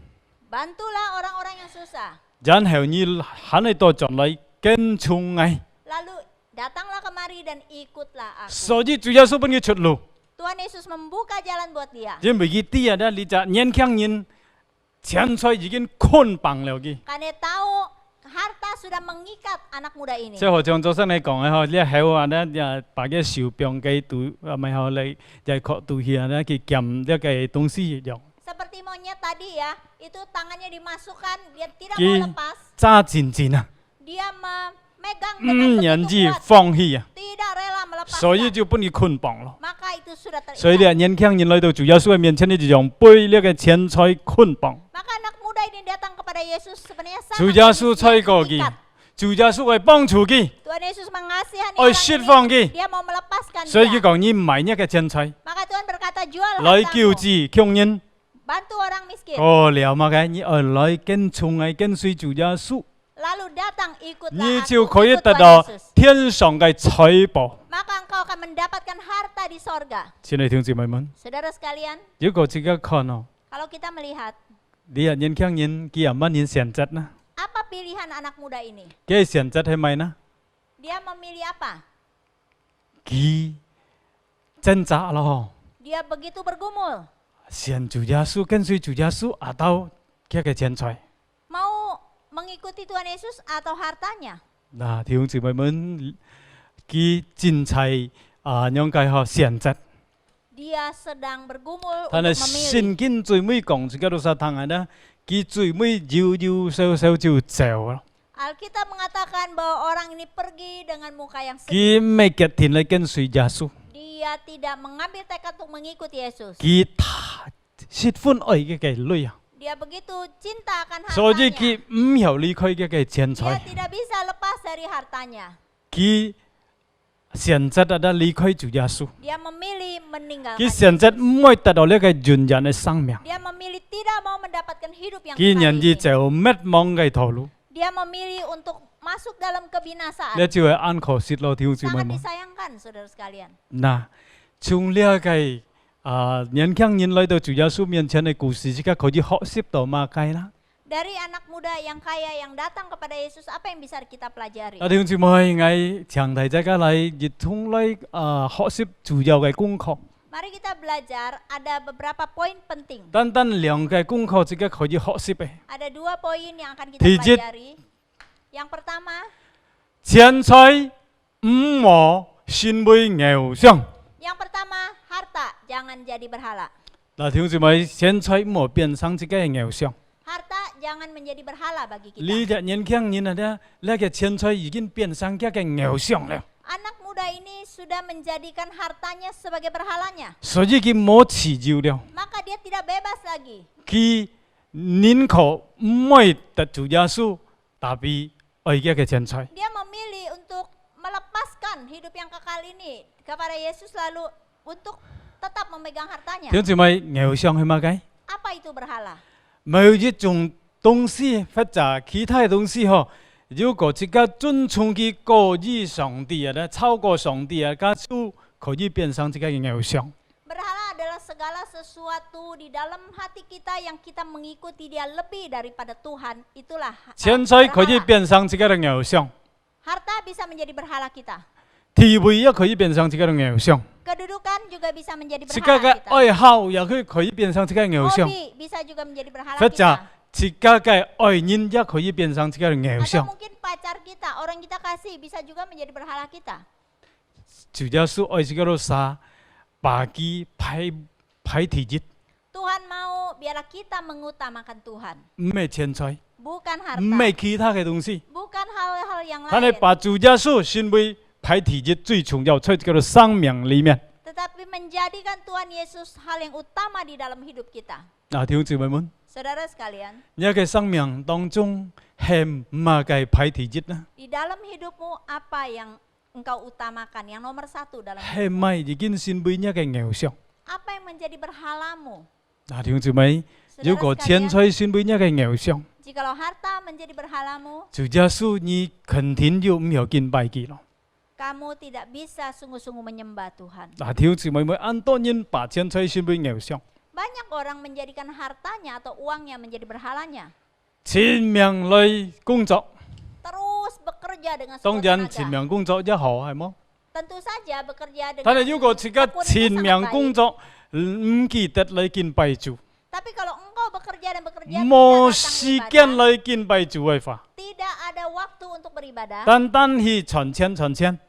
bantulah orang-orang yang susah. 然後你喺你度進來跟從我。 Lalu datanglah kemari dan ikutlah aku. 所以主耶穌俾佢出路， Tuhan Yesus membuka jalan buat dia. 因為佢啲人咧，你就年輕人錢財已經捆綁了佢。 Karena dia tahu harta sudah mengikat anak muda ini. 即係好像早上你講嘅嗬，你係話咧，就把個手錶嘅肚，咪好嚟就確肚下咧，佢撳一個東西一樣， Seperti monyet tadi ya, itu tangannya dimasukkan, dia tidak Ki- mau lepas. 揸緊緊啊， Dia memegang 唔 dengan 願 begitu 意 kuat, 放棄啊， tidak rela 所以 melepaskan. 就俾佢捆綁咯。 Maka itu sudah 所以 terikat. 你年輕人來到主耶穌嘅面前，你就用背呢個錢財捆綁。 Maka anak muda ini datang kepada Yesus sebenarnya 主 sangat 耶穌吹過 mengikat. 佢，主耶穌係幫助佢， Tuhan Yesus mengasihani 愛 orang 釋放 ini. 佢。 Dia mau melepaskan 所以佢 dia. 講：你唔買呢個錢財， Maka Tuhan berkata, jual 來救 hartamu, 濟窮人。 bantu orang miskin. 哦，了嘛嘅，你來跟從我跟隨主耶穌， Lalu datang ikutlah 你 aku, 就可以 ikut 得 Tuhan 到 Yesus. 天上嘅財寶。 Maka engkau akan mendapatkan harta di sorga. 親愛弟兄姊妹們， Saudara sekalian, 如果自己看哦， kalau kita melihat 你係年輕人，佢有乜嘢選擇呢？ apa pilihan anak muda ini, 佢嘅選擇係咪呢？ dia memilih apa? 佢掙扎咯， Dia begitu bergumul, 選主耶穌跟隨主耶穌，atau 佢嘅錢財。 mau mengikuti Tuhan Yesus atau hartanya. 嗱，弟兄姊妹們，佢真係應該學選擇。 Dia sedang bergumul 但係 untuk memilih. 聖經最尾講自己到撒旦呢，佢最尾搖手就走啦。 Alkitab mengatakan bahwa orang ini pergi dengan muka yang sedih. 佢唔係決定嚟跟隨耶穌， Dia tidak mengambil tekad untuk mengikuti Yesus. 佢太喜歡愛嘅女啊， Dia begitu cinta akan 所以 hartanya. 佢唔有離開嘅錢 Dia 財， tidak bisa lepas dari hartanya. 佢選擇得離開主耶穌， Dia memilih meninggalkan 佢選擇 Yesus. 唔會得到呢個永遠嘅生命， Dia memilih tidak mau mendapatkan hidup yang 佢 kekal 願意 ini. 走滅亡嘅道路， Dia memilih untuk masuk dalam kebinasaan. 呢就係安可惜咯，弟兄姊妹 Sangat 們。 disayangkan, saudara sekalian. 嗱，從呢個年輕人來到主耶穌面前嘅故事，即刻可以學習到乜嘢啦？ Dari anak muda yang kaya yang datang kepada Yesus, apa yang bisa kita pelajari? 弟兄姊妹，我常提大家嚟熱衷嚟學習主要嘅功課， Mari kita belajar, ada beberapa poin penting. 單單兩個功課即刻可以學習嘅。 Ada 2 poin yang akan kita Dijit. pelajari. Yang pertama, 錢財唔好成為偶像。 yang pertama, harta jangan jadi berhala. 嗱，弟兄姊妹，錢財唔好變成自己嘅偶像。 Harta jangan menjadi berhala bagi 呢 kita. 隻年輕人啊，呢個錢財已經變成一個偶像了， Anak muda ini sudah menjadikan hartanya sebagai berhalanya. 所以佢冇自由了。 Maka dia tidak bebas lagi. 佢寧可唔愛得主耶穌，tapi愛嘅錢財。 Dia memilih untuk melepaskan hidup yang kekal ini kepada Yesus lalu untuk tetap memegang hartanya. 弟兄姊妹，偶像係乜嘅？ Apa itu berhala? 某一種東西或者其他嘅東西嗬，如果自己遵從佢過於上帝啊，超過上帝啊，家就可以變成自己嘅偶像。 Berhala adalah segala sesuatu di dalam hati kita yang kita mengikuti dia lebih daripada Tuhan. Itulah 錢財可以 berhala. 變成自己嘅偶像， Harta bisa menjadi berhala kita. 地位也可以變成自己嘅偶像， Kedudukan juga bisa menjadi 自己 berhala 嘅 kita. 愛好也可以變成自己嘅偶像， Hobi bisa juga menjadi berhala 或者 kita. 自己嘅愛人也可以變成自己嘅偶 Atau 像。 mungkin pacar kita, orang kita kasih bisa juga menjadi berhala kita. 主耶穌愛自己嘅殺，把佢排地熱， Tuhan mau biarlah kita mengutamakan Tuhan, 唔係錢財， bukan 唔 harta, 係其他嘅東西。 bukan hal-hal yang 但係 lain, 把主耶穌成為排第一最重要，在這個生命裡面。 tetapi menjadikan Tuhan Yesus hal yang utama di dalam hidup kita. 弟兄姊妹們， Saudara sekalian, 你嘅生命當中係乜嘅排第一呢？ di dalam hidupmu apa yang engkau utamakan, yang nomor satu dalam 係 hidup? 咪已經成為一個偶像？ Apa yang menjadi berhalamu? 弟兄姊妹，如 Saudara 果錢 sekalian, 財成為一個偶像， jikalau harta menjadi berhalamu, 主耶穌你肯定就唔要敬拜佢咯。 kamu tidak bisa sungguh-sungguh menyembah Tuhan. 弟兄姊妹們，安多人把錢財成為偶像， Banyak orang menjadikan hartanya atau uangnya menjadi berhalanya. 前面來工作， Terus bekerja dengan 當 sekuat 然前 tenaga. 面工作一好係麼？ Tentu saja bekerja 但係 dengan 如果自己 tekun itu 前 sangat 面 baik. 工作唔記得來敬拜主， Tapi kalau engkau bekerja dan bekerja 冇 tidak 時 datang 間 beribadah, 來敬拜主嘅話， tidak ada waktu untuk beribadah, 單單去賺錢，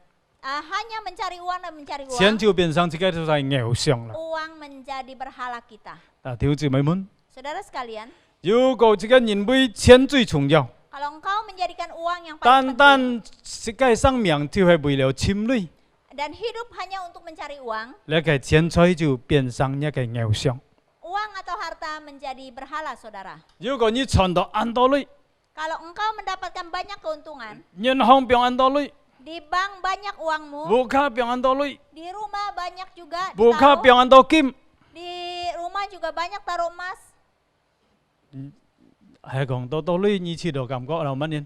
hanya mencari uang dan mencari 錢 uang, 就變成自己就係偶像啦。 uang menjadi berhala kita. 弟兄姊妹們， Saudara sekalian, 如果自己認為錢最重要， kalau engkau menjadikan uang yang 單 paling penting 單自己生命就係為了侵略， dan hidup hanya untuk mencari uang, 呢個錢財就變成一個偶像。 uang atau harta menjadi berhala, saudara. 如果你賺到很多類， Kalau engkau mendapatkan banyak keuntungan, 銀行變很多類， di bank banyak uangmu, 戶口變很多類， di rumah banyak juga 戶口 ditaruh, 變很多金， di rumah juga banyak taruh emas. 係講多類，你知道感覺係乜嘢？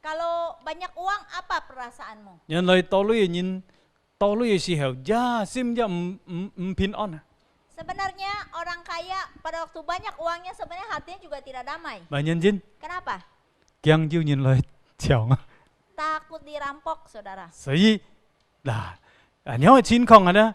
Kalau banyak uang, apa perasaanmu? 原來多類嘅人，多類嘅時候，呀，心一唔平安啊！ Sebenarnya orang kaya pada waktu banyak uangnya sebenarnya hatinya juga tidak damai. 咪認真， Kenapa? 驚要人來搶啊！ Takut dirampok, saudara. 所以嗱，你有情況呢，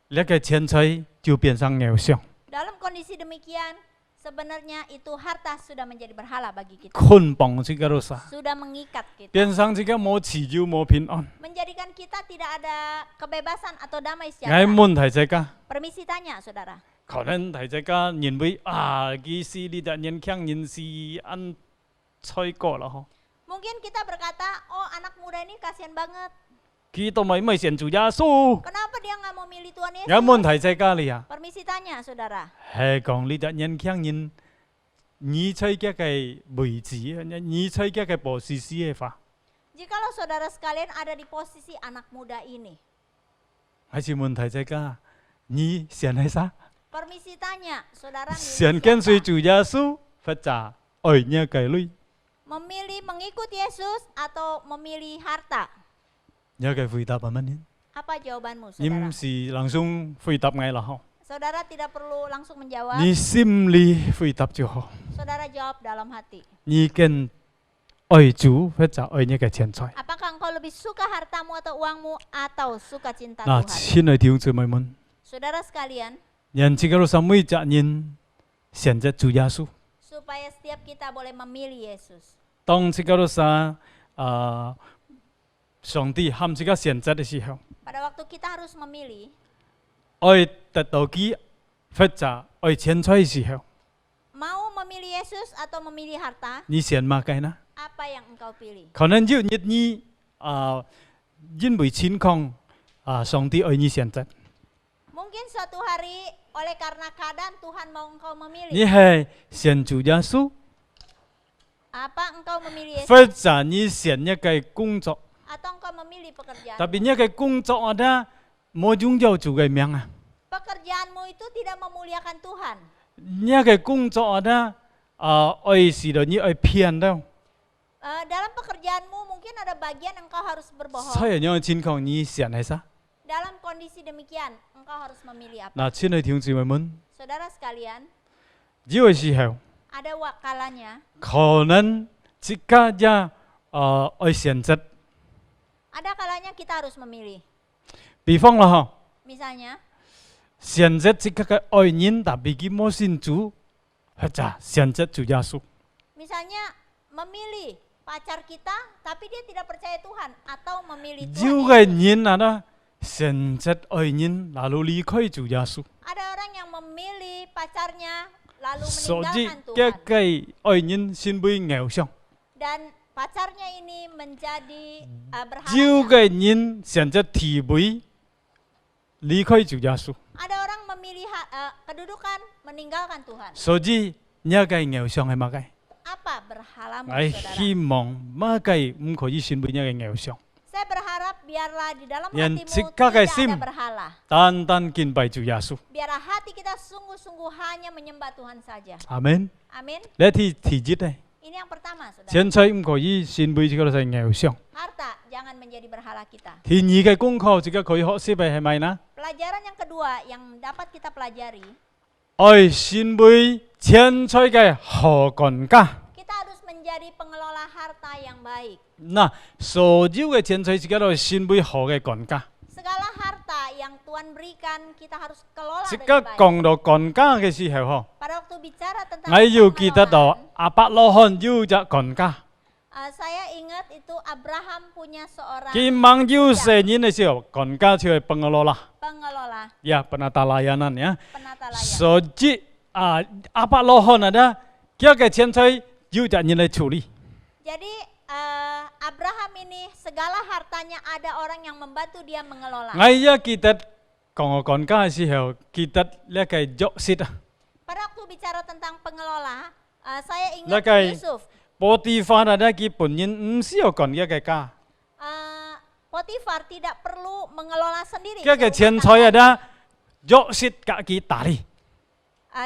呢個錢財就變成偶像， Dalam kondisi demikian, sebenarnya itu harta sudah menjadi berhala bagi kita. 捆綁自己都晒， Sudah mengikat kita. 變成自己冇自由冇平安。 Menjadikan kita tidak ada kebebasan atau damai 我 sejahtera. 問題大家， Permisi tanya, saudara. 可能大家認為啊，其實你哋年輕人是按菜過啦嗬， Mungkin kita berkata, oh anak muda ini kasihan banget. 佢都咪選主耶穌。 Kenapa dia nggak mau milih Tuhan 有問 Yesus? 題大家你啊， Permisi tanya, saudara. 係講你哋年輕人，你在嘅嘅位置，你在嘅嘅波士斯嘅話， Jikalau saudara sekalian ada di posisi anak muda ini, 還是問題大家，你選係啥？ permisi tanya, saudara 選 milih 跟隨 siapa? 主耶穌，或者愛呢個類， Memilih mengikut Yesus atau memilih harta? 呢個回答係乜嘢？ Apa jawabanmu, 你 saudara? 唔是能送回答我啦嗬， Saudara tidak perlu langsung menjawab. 你心裏回答就好。 Saudara jawab dalam hati. 你更愛主或者愛呢個錢財。 Apakah engkau lebih suka hartamu atau uangmu atau suka cinta 嗱， Tuhan? 親愛弟兄姊妹們， Saudara sekalian, 人自己都想每一人選擇主耶穌。 supaya setiap kita boleh memilih Yesus. 當自己都想上帝喊自己選擇嘅時候， Pada waktu kita harus memilih, 愛得到佢或者愛錢財嘅時候， mau memilih Yesus atau memilih harta, 你選乜嘅呢？ apa yang engkau pilih? 可能要你因為情況上帝愛你選擇， Mungkin suatu hari oleh karena keadaan Tuhan mau engkau 你 memilih. 係選主耶穌， Apa engkau memilih Yesus 或者你選一個工作， atau engkau memilih pekerjaan? 特別一個工作呢冇擁有主嘅名啊， Pekerjaanmu itu tidak memuliakan Tuhan. 呢個工作呢愛是到你愛騙到。 Dalam pekerjaanmu mungkin ada bagian engkau harus berbohong. 所以呢個情況你選係啥？ Dalam kondisi demikian, engkau harus memilih apa? 嗱，親愛弟兄姊妹們， Saudara sekalian, 呢個時候 ada kalanya, 可能自己也愛選擇， ada kalanya kita harus memilih. 比方啦 Misalnya, 選擇自己嘅愛人，但係佢冇信主，或者選擇主耶穌。 misalnya memilih pacar kita, tapi dia tidak percaya Tuhan, atau memilih 呢 Tuhan 個 Yesus. 人啊，選擇愛人，lalu離開主耶穌。 Ada orang yang memilih pacarnya lalu 所以 meninggalkan 嘅 Tuhan. 嘅愛人先會偶像， Dan pacarnya ini menjadi 招 berhala. 嘅人選擇地位離開主耶穌， Ada orang memilih kedudukan meninggalkan Tuhan. 所以呢嘅偶像係乜嘅？ Apa berhalamu, 我 saudara? 希望乜嘅唔可以成為呢嘅偶像， Saya berharap biarlah di dalam Yang hatimu cika tidak sim. ada berhala. 單單敬拜主耶穌。 Biarlah hati kita sungguh-sungguh hanya menyembah Tuhan saja. 阿門。 Amin. 呢第節咧， Ini yang pertama, saudara. 錢財唔可以成為呢個係偶像。 Harta jangan menjadi berhala kita. 第二嘅功課，這個可以學習嘅係咪呢？ Pelajaran yang kedua yang dapat kita pelajari, 愛成為錢財嘅好管家。 kita harus menjadi pengelola harta yang baik. 嗱，所有嘅錢財，這個都係成為好嘅管家。 Segala harta yang Tuhan berikan, kita harus kelola 這 dengan 個 baik. 講到管家嘅時候， Pada waktu bicara tentang 我要記得到 pengelolaan, 亞伯拉罕有隻管家， saya ingat itu Abraham punya seorang 佢mang要死人嘅時候，管家就係pengelola， pengelola ya penata layanan ya。 penata layan. 所以亞伯拉罕啊，佢嘅錢財有隻人嚟處理。 Jadi Abraham ini segala hartanya ada orang yang membantu dia mengelola. 我要記得講管家嘅時候，記得呢個約瑟啊， Pada waktu bicara tentang pengelola, saya ingat Lakai. Yusuf. 波提法啊，佢本人唔需要管一個家， Potifar tidak perlu mengelola sendiri. 佢嘅 rumah 錢財 tangganya. 啊，約瑟佢打理。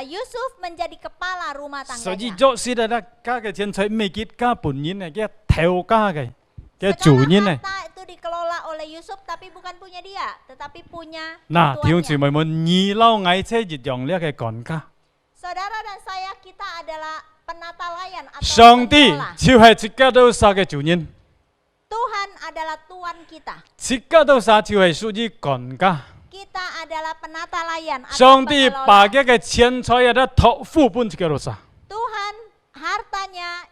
Yusuf menjadi kepala rumah 所以 tangganya. 約瑟啊，佢嘅錢財未結家本人啊，佢頭家嘅，佢主 Segala 人啊。 harta itu dikelola oleh Yusuf, tapi bukan punya dia, tetapi punya 嗱，弟兄姊 tuannya. 妹們，二樓矮車越用呢個管家， Saudara dan saya, kita adalah penata layan atau 上帝 pengelola. 就係自家都殺嘅主人， Tuhan adalah Tuan kita. 自家都殺就係屬於管家。 Kita adalah penata layan atau 上帝把 pengelola. 佢嘅錢財啊，都託付本自家都殺， Tuhan hartanya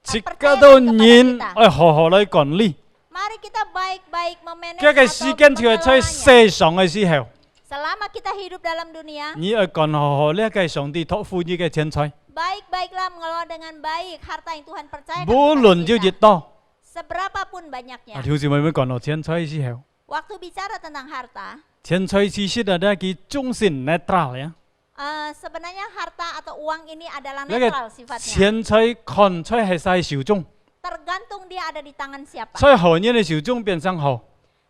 自 dipercayakan 家都 kepada 人 kita. 去好好嚟管理。 Mari kita baik-baik memanage 佢嘅 atau 時間就係在 mengelolanya. 世上嘅時候， Selama kita hidup dalam dunia, 你要管好好呢個上帝託付你嘅錢財， baik-baiklah mengelola dengan baik harta yang Tuhan percayakan 無 kepada 論要 kita. 越多。 Seberapapun banyaknya. 弟兄姊妹們講到錢財嘅時候， Waktu bicara tentang harta, 錢財其實係一個中性 netral 呀。 sebenarnya harta atau uang ini adalah 呢個 netral sifatnya. 錢財看出係晒手中， Tergantung dia ada di tangan siapa. 在好人嘅手中變成好，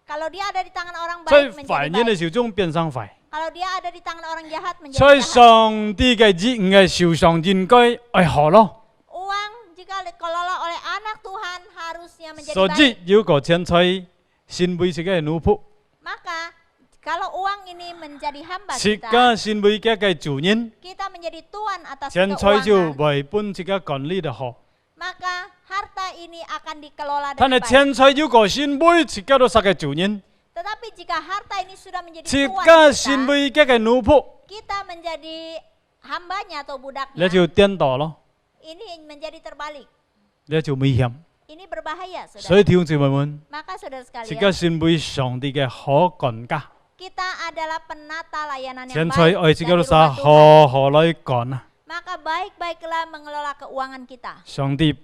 Kalau dia ada di tangan orang 在 baik 壞 menjadi 人嘅 baik. 手中變成壞。 Kalau dia ada di tangan orang jahat 在 menjadi jahat. 上帝嘅旨意嘅手上應該係好咯。 Uang jika dikelola oleh anak Tuhan harusnya menjadi 所 baik. 以如果錢財先為自己嘅奴僕， Maka kalau uang ini menjadi hamba 自 kita, 家先為自己嘅主人， kita menjadi tuan atas 錢財就 keuangan, 為本自己管理得好。 maka harta ini akan dikelola 但 dengan 係 baik. 錢財如果先為自己都殺嘅主人， Tetapi jika harta ini sudah menjadi 自 tuan 家先 kita, 為自己嘅奴僕， kita menjadi hambanya atau 你 budaknya, 就顛倒咯， ini menjadi terbalik. 你就危險。 Ini berbahaya, 所 saudara. 以弟兄姊妹們， Maka saudara 自 sekalian, 家先為上帝嘅好管家。 kita adalah penata layanan yang 錢 baik 財愛自己 dari 都殺 rumah Tuhan. 好好嚟管啊！ Maka baik-baiklah mengelola keuangan kita. 上帝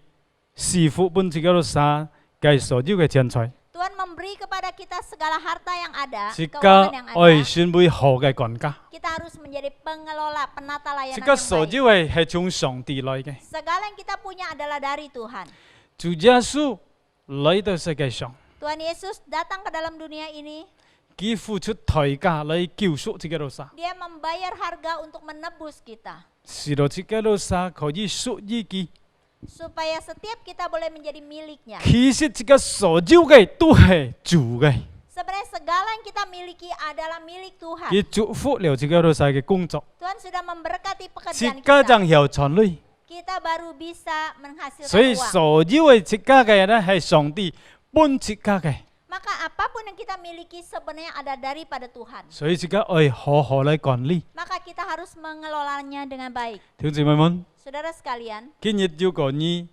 師傅本自己都殺嘅所有嘅錢財， Tuhan memberi kepada kita segala harta yang ada, 自 keuangan 家 yang 愛 ada. 先為好嘅管家。 Kita harus menjadi pengelola penata 自 layanan 家 yang 所 baik. 有係從上帝來嘅。 Segala yang kita punya adalah dari Tuhan. 主耶穌來到世界上， Tuhan Yesus datang ke dalam dunia ini, 佢付出代價嚟救贖自己都殺， dia membayar harga untuk menebus kita. 使到自己都殺可以屬於佢。 Supaya setiap kita boleh menjadi miliknya. 其實自己所有嘅都係主嘅， Sebenarnya segala yang kita miliki adalah milik Tuhan. 佢祝福了自己都殺嘅工作， Tuhan sudah memberkati 自 pekerjaan 家 kita. 就有權利。 Kita baru bisa menghasilkan 所以 uang. 所有嘅自家嘅咧係上帝本自家嘅， Maka apapun yang kita miliki sebenarnya ada daripada Tuhan. 所以自家愛好好嚟管理。 Maka kita harus mengelolanya dengan baik. 弟兄姊妹們， Saudara sekalian, 今日如果你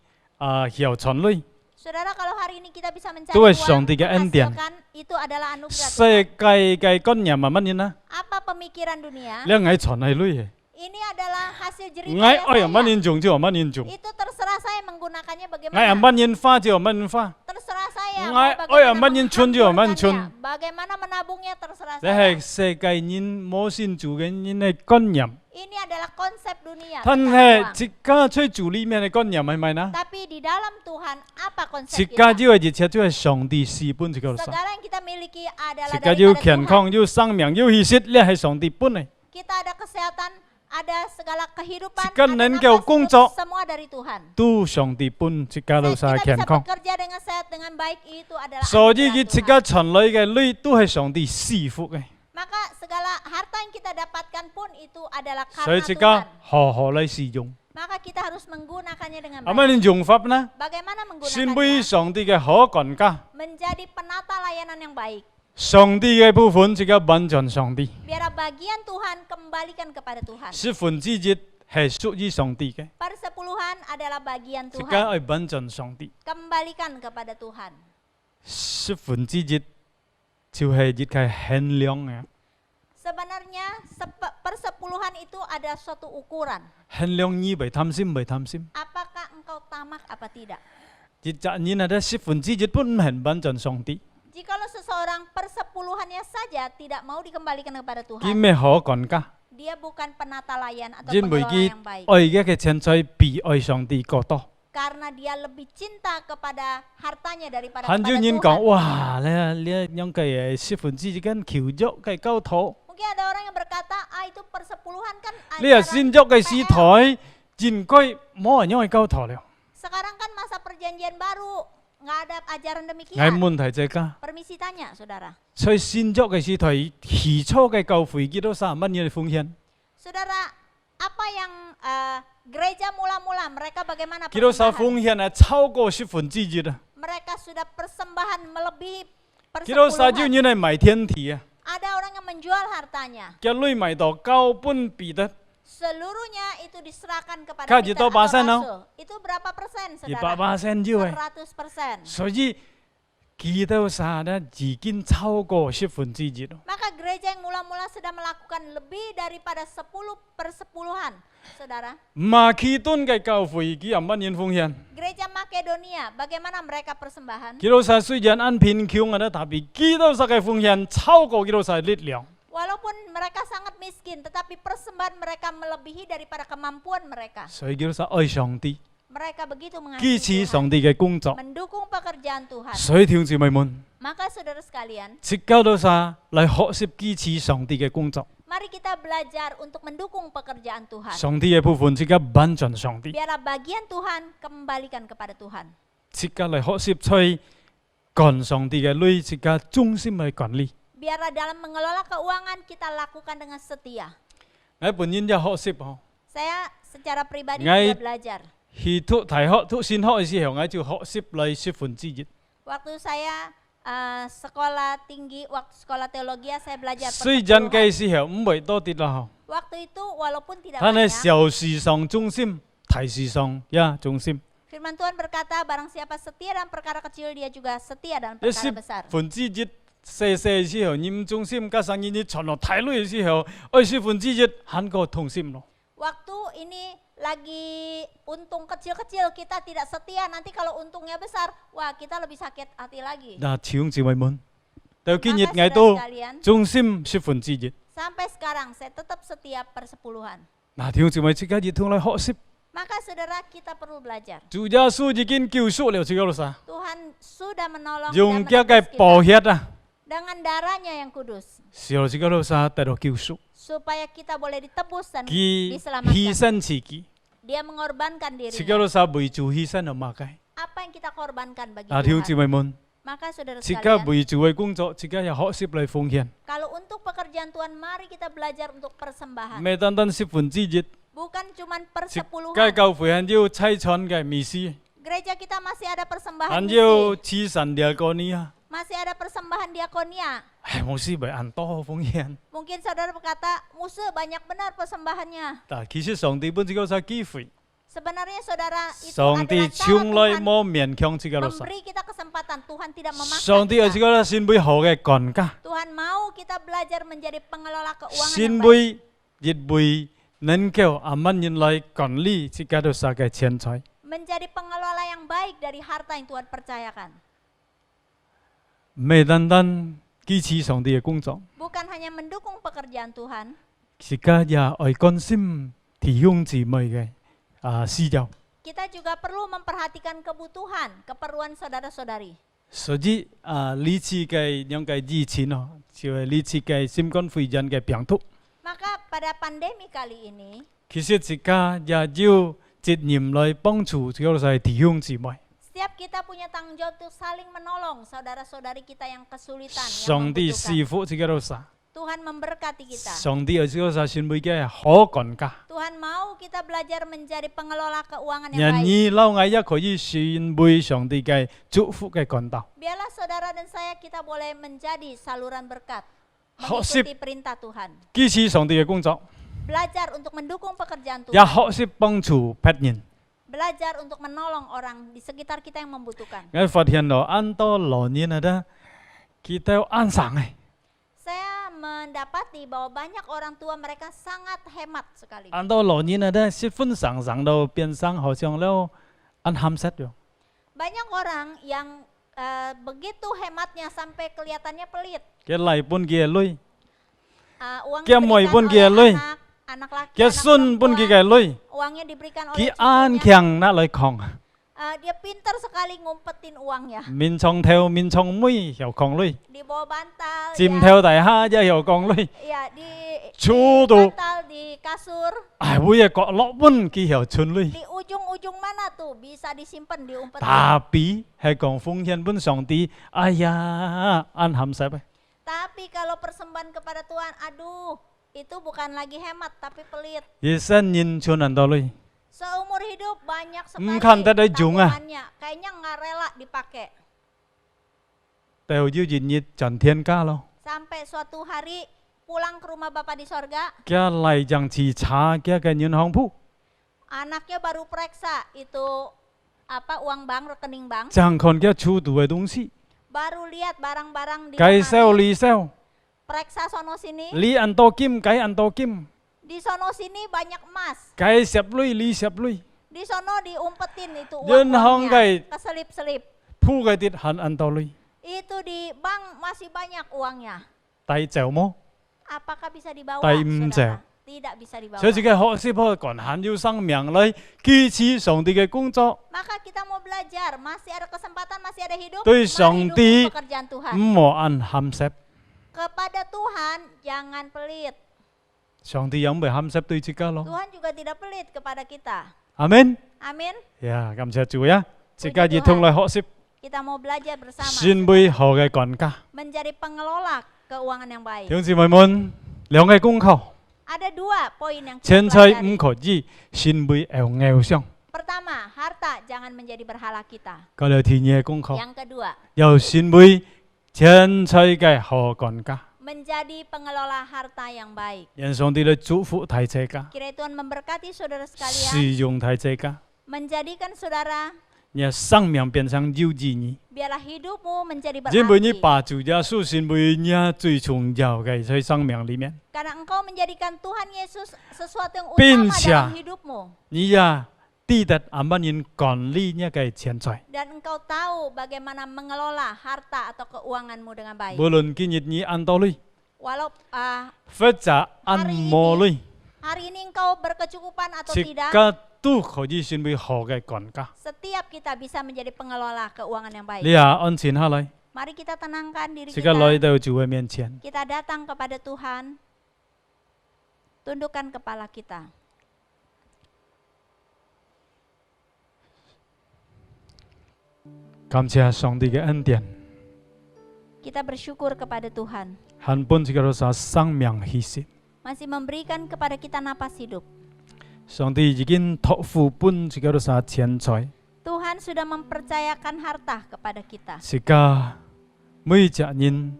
有權利， Saudara, kalau hari ini kita bisa mencari 都係 uang, 上帝嘅恩典。 menghasilkan, itu adalah anugerah 世 Tuhan. 界嘅觀念係乜嘢呢？ Apa pemikiran dunia? 你係存係女嘅， Ini adalah hasil 我 jerih 愛 payah 用乜 saya. 嘢用就用乜嘢用， Itu terserah saya menggunakannya 我用 bagaimana. 乜嘢花就用乜嘢花， Terserah saya. Ngai- mau oh ya, bagaimana manyin chun juga, manyin chun. menghamburkannya, bagaimana menabungnya terserah 這 saya. 係世界人冇先做嘅人嘅觀念。 Ini adalah konsep dunia. 但 tentang 係 uang. 自家出做裏面嘅觀念係咪呢？ Tapi di dalam Tuhan, apa 自 konsep 家 kita? 要嘅熱切就係上帝私本自己嘅。 Segala yang kita miliki 自 adalah 家要 daripada 健 Tuhan. 康，要生命，要氣息，呢係上帝本嚟。 Kita ada kesehatan, ada segala kehidupan, Jika ada nengkau nafas, kungcok. itu semua dari Tuhan. 都上帝本自家老晒 Kita 健 bisa 康， bekerja dengan sehat, dengan baik, itu adalah 所以 anugerah 佢自 Tuhan. 家存來嘅女都係上帝賜福嘅， Maka segala harta yang kita dapatkan pun itu adalah 所以 karena 自 Tuhan. 家好好嚟使用。 Maka kita harus menggunakannya dengan 咁 baik. 樣用法呢？ Bagaimana 先俾 menggunakannya? 上帝嘅好管家， Menjadi penata layanan yang baik. 上帝嘅部分自家完全上帝， Biar bagian Tuhan kembalikan kepada Tuhan. 十分之一係屬於上帝嘅， Persepuluhan adalah bagian 自家 Tuhan. 係完全上帝， Kembalikan kepada Tuhan. 十分之一就係一個衡量嘅， Sebenarnya persepuluhan itu ada suatu ukuran. 衡量你未貪心，未貪心。 Apakah engkau tamak apa tidak? 一隻人係十分之一本係完全上帝， Jikalau seseorang persepuluhannya saja tidak mau dikembalikan kepada 佢 Tuhan, 咩好管家？ dia bukan penata layan atau 因為 pengelola 佢 yang baik. 愛嘅錢財比愛上帝更多。 Karena dia lebih cinta kepada hartanya daripada 很少 kepada 人 Tuhan. 講：哇，你樣嘅十分之一間橋足嘅交土， Mungkin ada orang yang berkata, itu persepuluhan kan 你係 ajaran 先足嘅師 PL. 台，應該冇人因為交土了。 Sekarang kan masa perjanjian baru, nggak ada ajaran 係 demikian. 問題就係㗎， Permisi tanya, saudara. 所以先足嘅師台起初嘅教會幾多三蚊嘅奉獻， Saudara, apa yang gereja mula-mula mereka bagaimana 幾多少 persembahan? 奉獻係超過十分之一啊！ Mereka sudah persembahan melebihi 幾多少要 persepuluhan. 人係賣天地啊！ Ada orang yang menjual hartanya. 嘅女賣到高本彼得， Seluruhnya itu diserahkan kepada Kak, Peter itu atau persen, no? rasul. Itu berapa persen, 200% saudara? 要嘅， 100%. 所以幾多少呢已經超過十分之一咯。 Maka gereja yang mula-mula sudah melakukan lebih daripada 10/10, saudara. 馬其頓嘅教會幾廿蚊人奉獻， Gereja Makedonia, bagaimana mereka persembahan? 幾多少雖然按貧窮啊，但係幾多少嘅奉獻超過幾多少力量。 Walaupun mereka sangat miskin, tetapi persembahan mereka melebihi daripada kemampuan mereka. 所以幾多少愛上帝， Mereka begitu 支 mengasihi 持 Tuhan, 上帝嘅工作。 mendukung pekerjaan Tuhan. 所以弟兄姊妹們， Maka saudara sekalian, 即教到啥嚟學習支持上帝嘅工作。 mari kita belajar untuk mendukung pekerjaan Tuhan. 上帝嘅部分即刻完全上帝， Biarlah bagian Tuhan kembalikan kepada Tuhan. 即刻嚟學習去幹上帝嘅女，即刻忠心去管理。 Biarlah dalam mengelola keuangan kita lakukan dengan setia. 我本人就學習哦， Saya secara pribadi Ngai- juga belajar. 去讀大學、讀先學嘅時候，我就學習嚟十分之一。 Waktu saya sekolah tinggi, waktu sekolah teologi saya belajar 雖然嘅 persepuluhan. 時候唔會多啲啦， Waktu itu walaupun tidak 但係 banyak, 小事上忠心，大事上呀忠心。 firman Tuhan berkata, barang siapa setia dalam perkara kecil, dia juga setia dalam 一 perkara 十 besar. 分之一細嘅時候，你唔忠心，加上你傳落太累嘅時候，十分之一很過痛心咯。 Waktu ini lagi untung kecil-kecil, kita tidak setia. Nanti kalau untungnya besar, wah kita lebih sakit hati lagi. 嗱，弟兄姊妹們，到今日 Maka 我 saudara 都 sekalian, 忠心十分之一。 sampai sekarang saya tetap setia persepuluhan. 嗱，弟兄姊妹，即刻要同你學習。 Maka saudara kita perlu belajar. 主耶穌已經救贖了，這個啥？ Tuhan sudah menolong 用 dan 這個 menebus 寶 kita 血啊， dengan darahnya yang kudus, 使到這個啥得到救贖， supaya kita boleh ditebus dan 佢犧 diselamatkan. 牲自己， Dia mengorbankan 這 dirinya. 個啥為主犧牲了嘛嘅。 Apa yang kita korbankan bagi 嗱，弟兄姊 Tuhan? 妹們， Maka saudara 即刻 sekalian, 為主嘅工作，即刻要學習嚟奉獻， kalau untuk pekerjaan Tuhan, mari kita belajar untuk persembahan. 唔係單單十分之一。 Bukan cuma 即 persepuluhan. 係教會還要差傳嘅秘書， Gereja kita masih ada persembahan 還要 misi, 慈善diakonia。 masih ada persembahan diakonia. 唉，牧師咪按多奉獻， Mungkin saudara berkata, Musa banyak benar persembahannya. 但其實上帝本這個啥機會， Sebenarnya saudara itu 上帝 adalah cara 從來 Tuhan 冇勉強自己老實。 memberi kita kesempatan. Tuhan tidak memaksa 上帝係自 kita. 己先會好嘅管家， Tuhan mau kita belajar menjadi pengelola keuangan 先 yang baik. 會亦會能夠阿乜人來管理自己老實嘅錢財。 Menjadi pengelola yang baik dari harta yang Tuhan percayakan. 唔係單單支持上帝嘅工作， Bukan hanya mendukung pekerjaan Tuhan, 自家也愛關心弟兄姊妹嘅需要。 kita juga perlu memperhatikan kebutuhan, keperluan saudara-saudari. 所以呢次嘅兩個疫情哦，就係呢次嘅新冠肺炎嘅病毒， Maka pada pandemi kali ini, 其實自家也要責任來幫助自己老實弟兄姊妹。 setiap kita punya tanggung jawab untuk saling menolong saudara-saudari kita yang kesulitan, yang 上帝 membutuhkan. 賜福自己老實， Tuhan memberkati kita. 上帝係自己老實先會嘅好管家。 Tuhan mau kita belajar menjadi pengelola keuangan yang 人 baik. 意撈嗌一可以先會上帝嘅祝福嘅管道。 Biarlah saudara dan saya kita boleh menjadi saluran berkat, 學識 mengikuti perintah Tuhan. 支持上帝嘅工作， Belajar untuk mendukung pekerjaan 也 Tuhan. 學識幫助別人。 Belajar untuk menolong orang di sekitar kita yang membutuhkan. 我發現到按多老年啦，kita 安省嘅， Saya mendapati bahwa banyak orang tua mereka sangat hemat sekali. 按多老年啦，積分上到變相好像了按冚實咗。 Banyak orang yang begitu hematnya sampai kelihatannya pelit. 嘅禮本嘅女， Uang Kia moi pun kia diberikan oleh lui. anak laki, 嘅 anak 孫本嘅 perempuan. 嘅女， Uangnya diberikan oleh 佢安 cucunya. 強拿來扛， Dia pintar sekali ngumpetin uangnya 面床頭面床尾又扛女， di bawah bantal, 尖 ya, 頭大蝦又扛女， ya di 坐到 bantal, di kasur, 係每日角落本佢又存女， di ujung-ujung mana tuh bisa disimpan diumpetin. 大比係講奉獻本上帝，哎呀按冚實嘅。 Tapi kalau persembahan kepada Tuhan, aduh, itu bukan lagi hemat tapi pelit. 一生人存人到女， Seumur hidup banyak sekali kan tadi junga. tabungannya, kayaknya nggak rela dipakai. 但要日日賺天家咯， Sampai suatu hari pulang ke rumah Bapa di sorga, 家嚟將自查家嘅銀行鋪， anaknya baru periksa itu apa uang bank, rekening bank, 將看家出度嘅東西， baru lihat barang-barang di 計 sell 利 lemari, sell， periksa sono sini, 你按多金計按多金， di sono sini banyak emas, 計十類利十類， di sono diumpetin itu Yun hong uang-uangnya, kay- keselip-selip. 鋪嘅啲限按多類， Itu di bank masih banyak uangnya. 第就麼？ Apakah bisa dibawa? Tai saudara? Tidak bisa dibawa. 所以自己學識可幹限要生命嚟支持上帝嘅工作， Maka kita mau belajar, masih ada kesempatan, masih ada hidup, Tuh, mari Songti. dukung pekerjaan Tuhan. 唔好按冚實。 Kepada Tuhan jangan pelit. 上帝有咪冚實對自己咯？ Tuhan juga tidak pelit kepada kita. 阿門。 Amin. 呀，感謝主呀！自己熱通嚟學識， Kita mau belajar bersama 先會好嘅管家。 menjadi pengelola keuangan yang baik. 弟兄姊妹們，兩個功課， Ada dua poin yang kita 錢財 pelajari. 唔可以先會偶像。 Pertama, harta jangan menjadi berhala kita. 嗰條天嘅功課， Yang kedua, 又先會錢財嘅好管家， menjadi pengelola harta yang baik. 讓上帝嚟祝福大家， Kiranya Tuhan memberkati saudara sekalian, 使用大家， menjadikan saudara 讓生命變成有意義。 biarlah hidupmu menjadi 因為你 berarti. 把主耶穌成為你最重要嘅在生命裡面， Karena engkau menjadikan Tuhan Yesus sesuatu yang Bin utama siya. dalam hidupmu. 你也記得阿乜人管理呢個錢財。 Dan engkau tahu bagaimana mengelola harta atau keuanganmu dengan baik. 無論今日你按多類， Walau 或者按冇類， hari ini engkau berkecukupan atau 即 tidak, 刻都可以成為好嘅管家。 setiap kita bisa menjadi pengelola keuangan yang 你 baik. 也安靜下來， Mari kita tenangkan diri 即刻來 kita. 到主嘅面前。 Kita datang kepada Tuhan. Tundukkan kepala kita. 感謝上帝嘅恩典， Kita bersyukur kepada Tuhan. 肯本自己嘅生命氣息。 Masih memberikan kepada kita napas hidup. 上帝已經託付本自己嘅錢財， Tuhan sudah mempercayakan harta kepada kita. 即刻每一人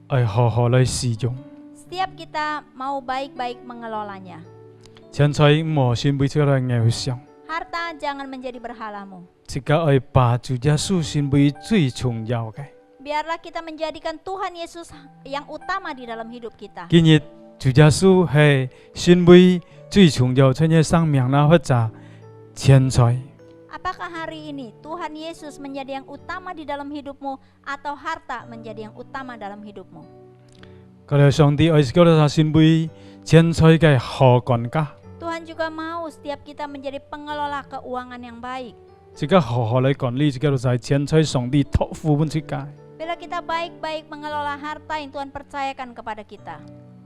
愛好好嚟使用。 Setiap kita mau baik-baik mengelolanya. 錢財唔好先俾自己嚟偶像， harta jangan menjadi berhalamu. 即個愛把主耶穌成為最重要嘅。 Biarlah kita menjadikan Tuhan Yesus yang utama di dalam hidup kita. 今日主耶穌係成為最重要，在你生命啦，或者錢財。 Apakah hari ini Tuhan Yesus menjadi yang utama di dalam hidupmu atau harta menjadi yang utama dalam hidupmu? 佢哋上帝愛叫佢成為錢財嘅好管家， Tuhan juga mau setiap kita menjadi pengelola keuangan yang baik. 即個好好嚟管理，即個就係錢財上帝託付本出界。 Bila kita baik-baik mengelola harta yang Tuhan percayakan kepada kita.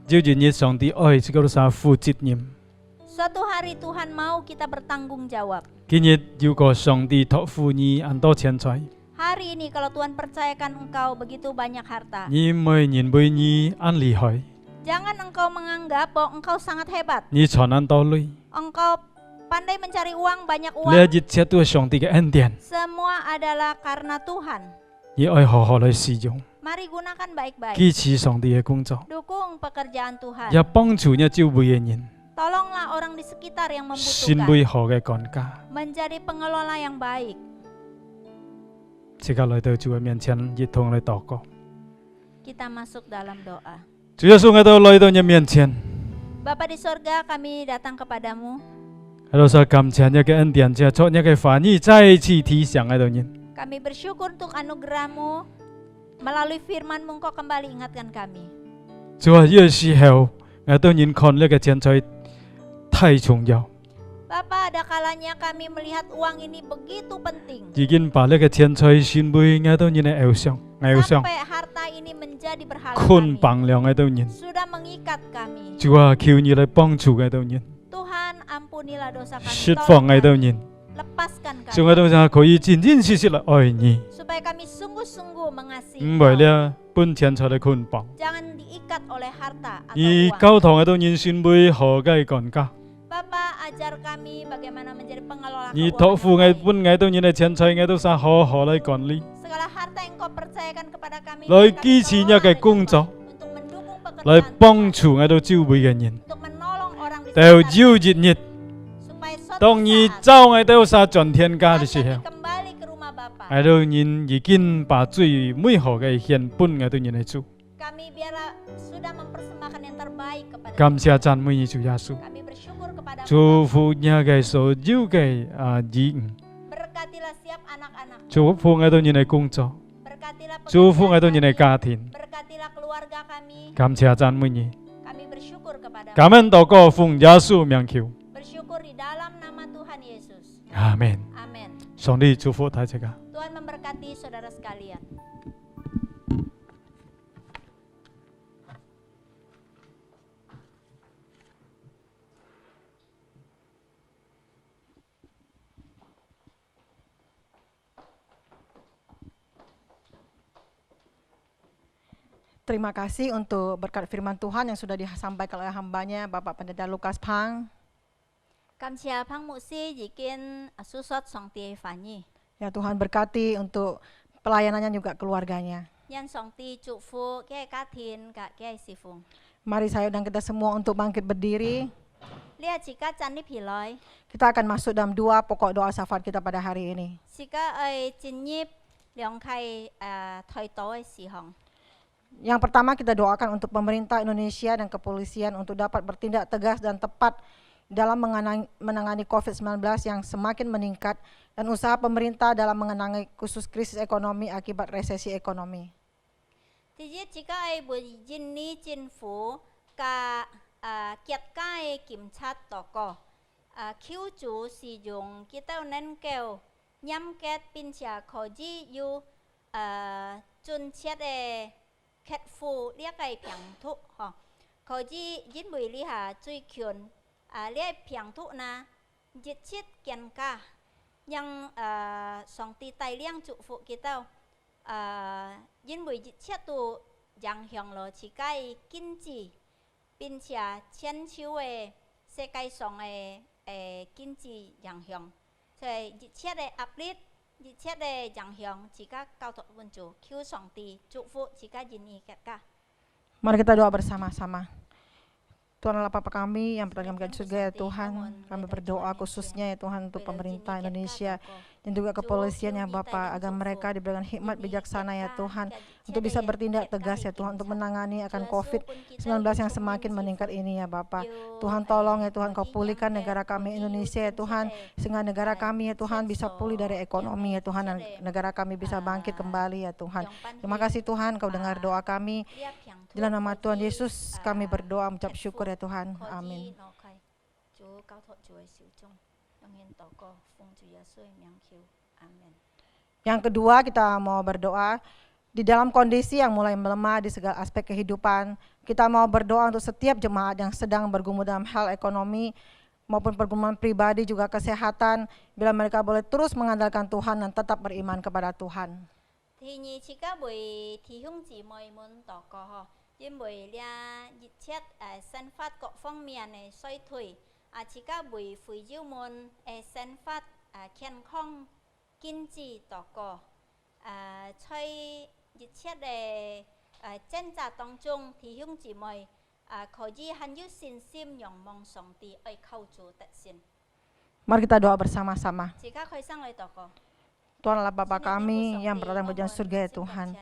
只要日上帝愛，即個就係負責任。 Suatu hari Tuhan mau kita bertanggung jawab. 今日如果上帝託付你很多錢財， Hari ini kalau Tuhan percayakan engkau begitu banyak harta, 你唔會認為你很厲害， jangan engkau menganggap bahwa engkau sangat hebat. 你賺很多累， Engkau pandai mencari uang, banyak 呢 uang. 一切都係上帝嘅恩典， Semua adalah karena Tuhan. 你愛好好嚟使用， Mari gunakan baik-baik. 支持上帝嘅工作， Dukung pekerjaan Tuhan. 也幫助你周圍嘅人 Tolonglah orang di sekitar yang 成 membutuhkan. 為好嘅管家。 Menjadi pengelola yang baik. 即刻嚟到主嘅面前，一同嚟禱告。 Kita masuk dalam doa. 主耶穌，我都來到你面前， Bapa di sorga, kami datang kepadamu. 喺度說感謝你嘅恩典，借助你嘅話語再一次提醒喺度人。 Kami bersyukur untuk anugerah-Mu. Melalui firman-Mu Engkau kembali ingatkan kami. 主啊，呢個時候我都認看呢個錢財太重要， Bapa, ada kalanya kami melihat uang ini begitu penting. 已經把呢個錢財成為我都人嘅偶像， Sampai harta ini menjadi berhala 捆 kami. 綁了我都人。 Sudah mengikat kami. 主啊，求你嚟幫助我都人， Tuhan, ampunilah dosa kami. 釋放 Tolong 我都 kami. 人， Lepaskan 使我 kami. 都想可以真真實實嚟愛你， Supaya kami sungguh-sungguh 唔 mengasihi 為 Engkau. 了本錢財嚟捆綁。 Jangan diikat oleh harta atau 而 uang. 教堂我都人成為好嘅管家， Bapa, ajar kami bagaimana menjadi pengelola 而 keuangan 託付 yang 我 baik. 本我都人嘅錢財，我都想好好嚟管理， Segala harta yang Kau percayakan kepada kami, 來 kami 支持你 kelola 嘅 dengan 工作， baik untuk mendukung 嚟 pekerjaan 幫 Tuhan, 助我都周圍嘅人。 untuk menolong orang di 到 sekitar 有一日， supaya suatu 當你 saat 走我都想轉天家嘅 saat 時 kami 候， kembali ke rumah Bapa, 我都人已經把最美好嘅獻本我都人嚟做。 kami biarlah sudah mempersembahkan yang terbaik kepada 感謝讚美你主耶穌， kami bersyukur kepada 祝福你嘅所有嘅兒女， berkatilah setiap anak-anak, 祝福我都人嘅工作， berkatilah 祝福我都 pekerjaan 人嘅 kami, 家庭。 berkatilah keluarga kami, 感謝讚美你， kami bersyukur kepada 感恩禱告奉耶穌名求， bersyukur di dalam nama Tuhan Yesus. 阿門。 Amin. 上帝祝福大家。 Tuhan memberkati saudara sekalian. Terima kasih untuk berkat firman Tuhan yang sudah disampaikan oleh hambanya Bapak Pendeta Lukas Phang. Cảm ơn Phang Mục Sư vì kiên susut song ti phản nhi. Ya Tuhan berkati untuk pelayanannya juga keluarganya. Nhân song ti trụ phu ke cá thiên cả ke si phung. Mari saya undang kita semua untuk bangkit berdiri. Lia jika chan ni piloi. Kita akan masuk dalam 2 pokok doa syafaat kita pada hari ini. Jika ai jin nhip liang khai thoi toi si hong. Yang pertama kita doakan untuk pemerintah Indonesia dan kepolisian untuk dapat bertindak tegas dan tepat dalam menangani COVID-19 yang semakin meningkat dan usaha pemerintah dalam mengenangi khusus krisis ekonomi akibat resesi ekonomi. Thì jika ai bu jin ni jin phu ka kiat kai kim chat toko. Khiu chu si dùng kita nen kêu nhắm kết pin chia kho ji yu chun chiat e khét phu lia kai piang thu ho. Kho ji jin bui li ha chui kyun lia piang thu na jit chit kian ka yang song ti tai liang chu phu kita yin bui jit chiat tu yang hyong lo chi kai kin chi pin chia chen chiu e se kai song e kin chi yang hyong sai jit chiat e uplit jit chiat e yang hyong chi ka cao thọ vun chu kyu song ti chu phu chi ka yin ni kat ka. Mari kita doa bersama-sama. Tuhan Allah Bapa kami yang berada di surga ya Tuhan, kami berdoa khususnya ya Tuhan untuk pemerintah Indonesia dan juga kepolisian ya Bapa, agar mereka diberikan hikmat bijaksana ya Tuhan untuk bisa bertindak tegas ya Tuhan untuk menangani akan COVID-19 yang semakin meningkat ini ya Bapa. Tuhan tolong ya Tuhan, Kau pulihkan negara kami Indonesia ya Tuhan, sehingga negara kami ya Tuhan bisa pulih dari ekonomi ya Tuhan, dan negara kami bisa bangkit kembali ya Tuhan. Terima kasih Tuhan, Kau dengar doa kami. Dalam nama Tuhan Yesus kami berdoa mengucap syukur ya Tuhan. Amin. Yang kedua, kita mau berdoa di dalam kondisi yang mulai melemah di segala aspek kehidupan. Kita mau berdoa untuk setiap jemaat yang sedang bergumul dalam hal ekonomi maupun pergumulan pribadi, juga kesehatan, bila mereka boleh terus mengandalkan Tuhan dan tetap beriman kepada Tuhan.因為咧熱切生發各方面嘅衰退，自家為非洲們生發健康經濟禱告，在熱切嘅掙扎當中，弟兄姊妹可以很有信心仰望上帝，愛靠主得勝。 Mari kita doa bersama-sama. 自家開心嚟禱告。 Tuhan Allah Bapa kami yang berada di surga ya Tuhan,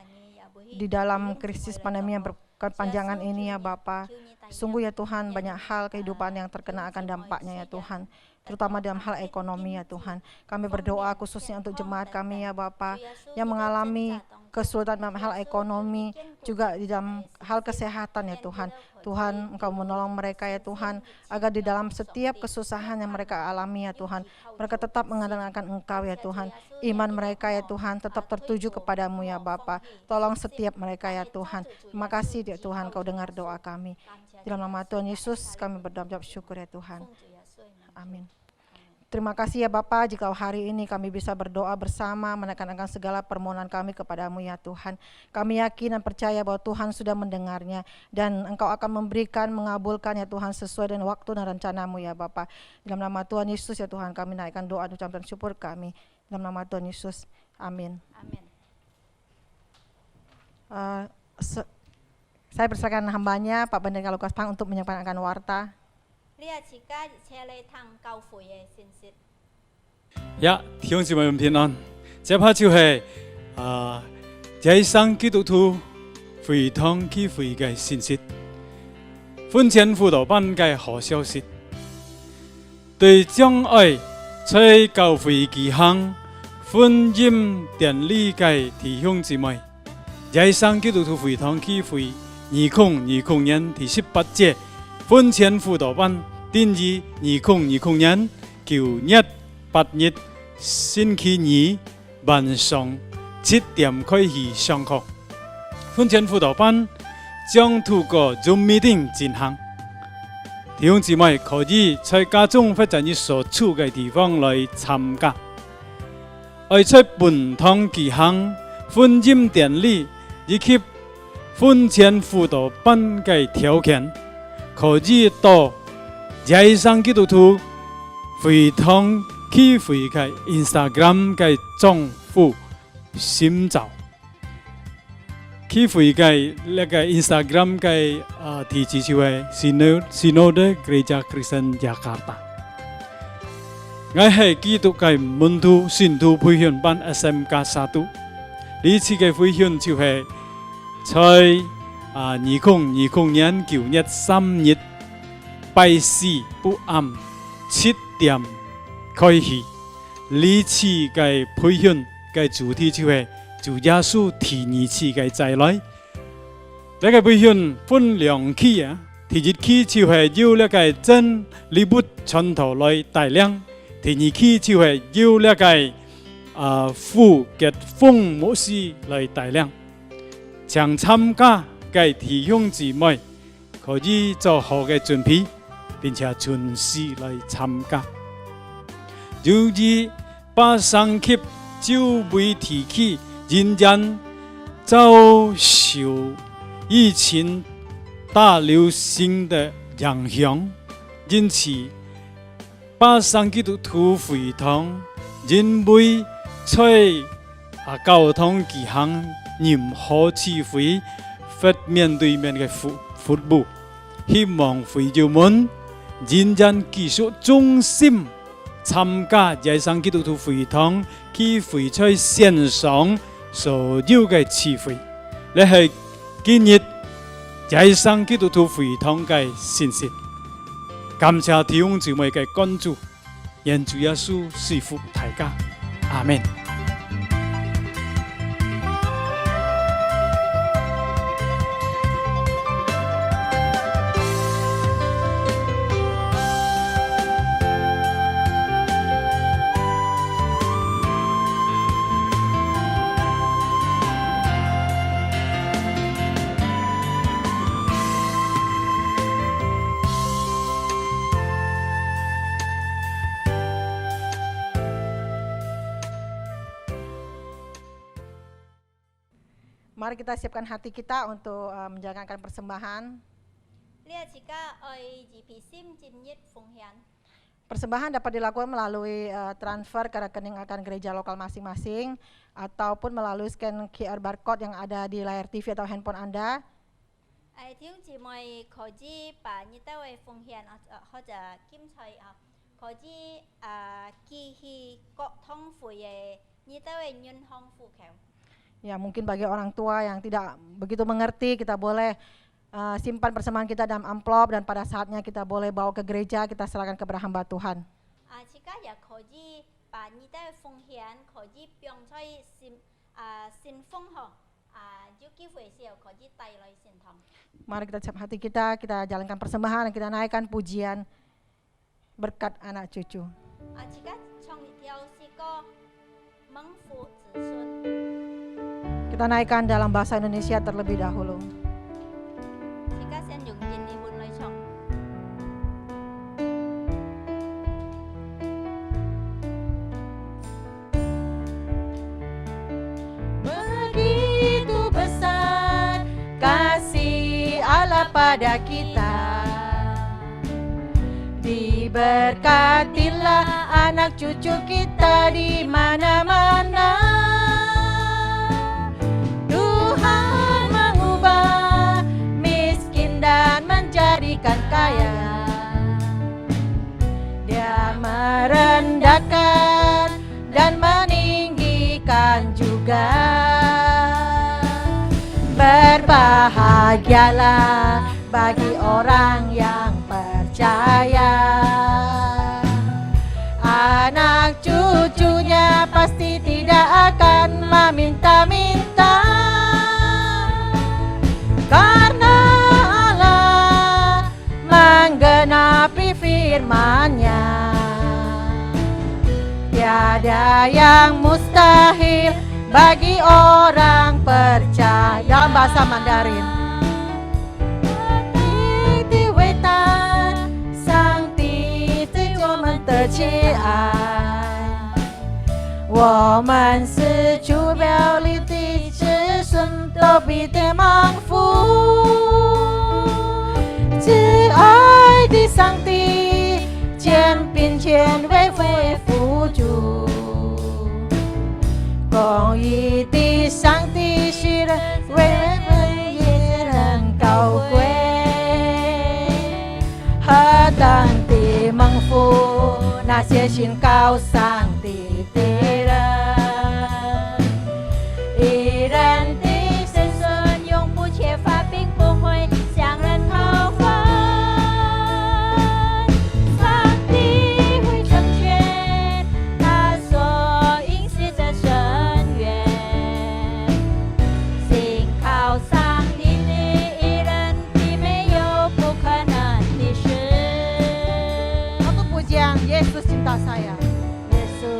di dalam krisis pandemi yang berkepanjangan ini ya Bapa, sungguh ya Tuhan banyak hal kehidupan yang terkena akan dampaknya ya Tuhan, terutama dalam hal ekonomi ya Tuhan. Kami berdoa khususnya untuk jemaat kami ya Bapa yang mengalami kesulitan dalam hal ekonomi, juga di dalam hal kesehatan ya Tuhan. Tuhan, Engkau menolong mereka ya Tuhan, agar di dalam setiap kesusahan yang mereka alami ya Tuhan, mereka tetap mengandalkan Engkau ya Tuhan. Iman mereka ya Tuhan tetap tertuju kepadamu ya Bapa. Tolong setiap mereka ya Tuhan. Terima kasih ya Tuhan, Kau dengar doa kami. Dalam nama Tuhan Yesus kami berdoa mengucap syukur ya Tuhan. Amin. Terima kasih ya Bapa, jika hari ini kami bisa berdoa bersama menekankan segala permohonan kami kepadamu ya Tuhan. Kami yakin dan percaya bahwa Tuhan sudah mendengarnya dan Engkau akan memberikan, mengabulkan ya Tuhan sesuai dengan waktu dan rencanamu ya Bapa. Dalam nama Tuhan Yesus ya Tuhan kami naikkan doa dan ucapan syukur kami. Dalam nama Tuhan Yesus, amin. Amin. Saya persilakan hambanya Pak Pendeta Lukas Pang untuk menyampaikan warta.呀，弟兄姊妹們平安。這拍就係這生基督徒回堂聚會嘅信息，婚前輔導班嘅好消息，對將來在教會舉行婚姻典禮嘅弟兄姊妹，這生基督徒回堂聚會2020年第18屆婚前輔導班。定於2020年9月8日星期二晚上7點開始上課。婚前輔導班將透過 Zoom meeting 進行，弟兄姊妹可以在家中或者你所處嘅地方來參加。而在本堂舉行婚姻典禮以及婚前輔導班嘅條件，可以到在上基督徒會堂聚會嘅 Instagram 嘅賬戶尋找，聚會嘅那個 Instagram 嘅地址就係 Synode Gereja Kristen Jakarta。我係基督嘅門徒信徒培訓班 SMK 1，呢次嘅培訓就係在2020年9月3日。拜四不暗7點開始，呢次嘅培訓嘅主題就係主耶穌第二次嘅再來。呢個培訓分2期啊，第一期就係由呢個真理部傳道來帶領，第二期就係由呢個傅傑峰牧師來帶領。想參加嘅弟兄姊妹可以做好嘅準備。並且準時來參加。由於把上級就媒體去仍然遭受疫情大流行的影響，因此把上基督徒會堂仍未在教堂舉行任何聚會或面對面嘅服務。希望會友們認真繼續忠心參加野生基督徒會堂去會在線上所有嘅聚會，你係建立野生基督徒會堂嘅信息。感謝弟兄姊妹嘅關注，願主耶穌賜福大家，阿們。Mari kita siapkan hati kita untuk menjalankan persembahan. 呢個自家愛預備心盡熱奉獻。 Persembahan dapat dilakukan melalui transfer ke rekening akan gereja lokal masing-masing ataupun melalui scan QR barcode yang ada di layar TV atau handphone Anda. 弟兄姊妹可以把呢啲嘅奉獻或者金財可以寄去各堂會嘅呢啲嘅銀行戶口。 Ya, mungkin bagi orang tua yang tidak begitu mengerti, kita boleh simpan persembahan kita dalam amplop dan pada saatnya kita boleh bawa ke gereja, kita serahkan kepada hamba Tuhan. 自家也可以把呢啲嘅奉獻可以放在信封後，有機會時候可以帶來聖堂。 Mari kita siap hati kita jalankan persembahan dan kita naikkan pujian berkat anak cucu. 自家唱一條詩歌，蒙福子孫。 Kita naikkan dalam bahasa Indonesia terlebih dahulu. 自家先用印尼文來唱。 Begitu besar kasih Allah pada kita, diberkatilah anak cucu kita di mana-mana. Tuhan mengubah miskin dan menjadikan kaya. Dia merendahkan dan meninggikan juga. Berbahagialah bagi orang yang percaya. Anak cucunya pasti tidak akan meminta-minta, karena Allah menggenapi firman-Nya. Tiada yang mustahil bagi orang percaya. Dalam bahasa Mandarin. 的亲爱，我们是主表里的子孙，都必得蒙福。慈爱的上帝，肩并肩为辅助，公义的上帝，使人为也人高贵，何等的蒙福！ 那些信靠上帝的人，一人的子孙永不缺乏，并不会向人讨饭。上帝会成全他所应许的深渊，信靠上帝的一人，必没有不可能的事。 Aku pujian Yesus cinta saya. Yesus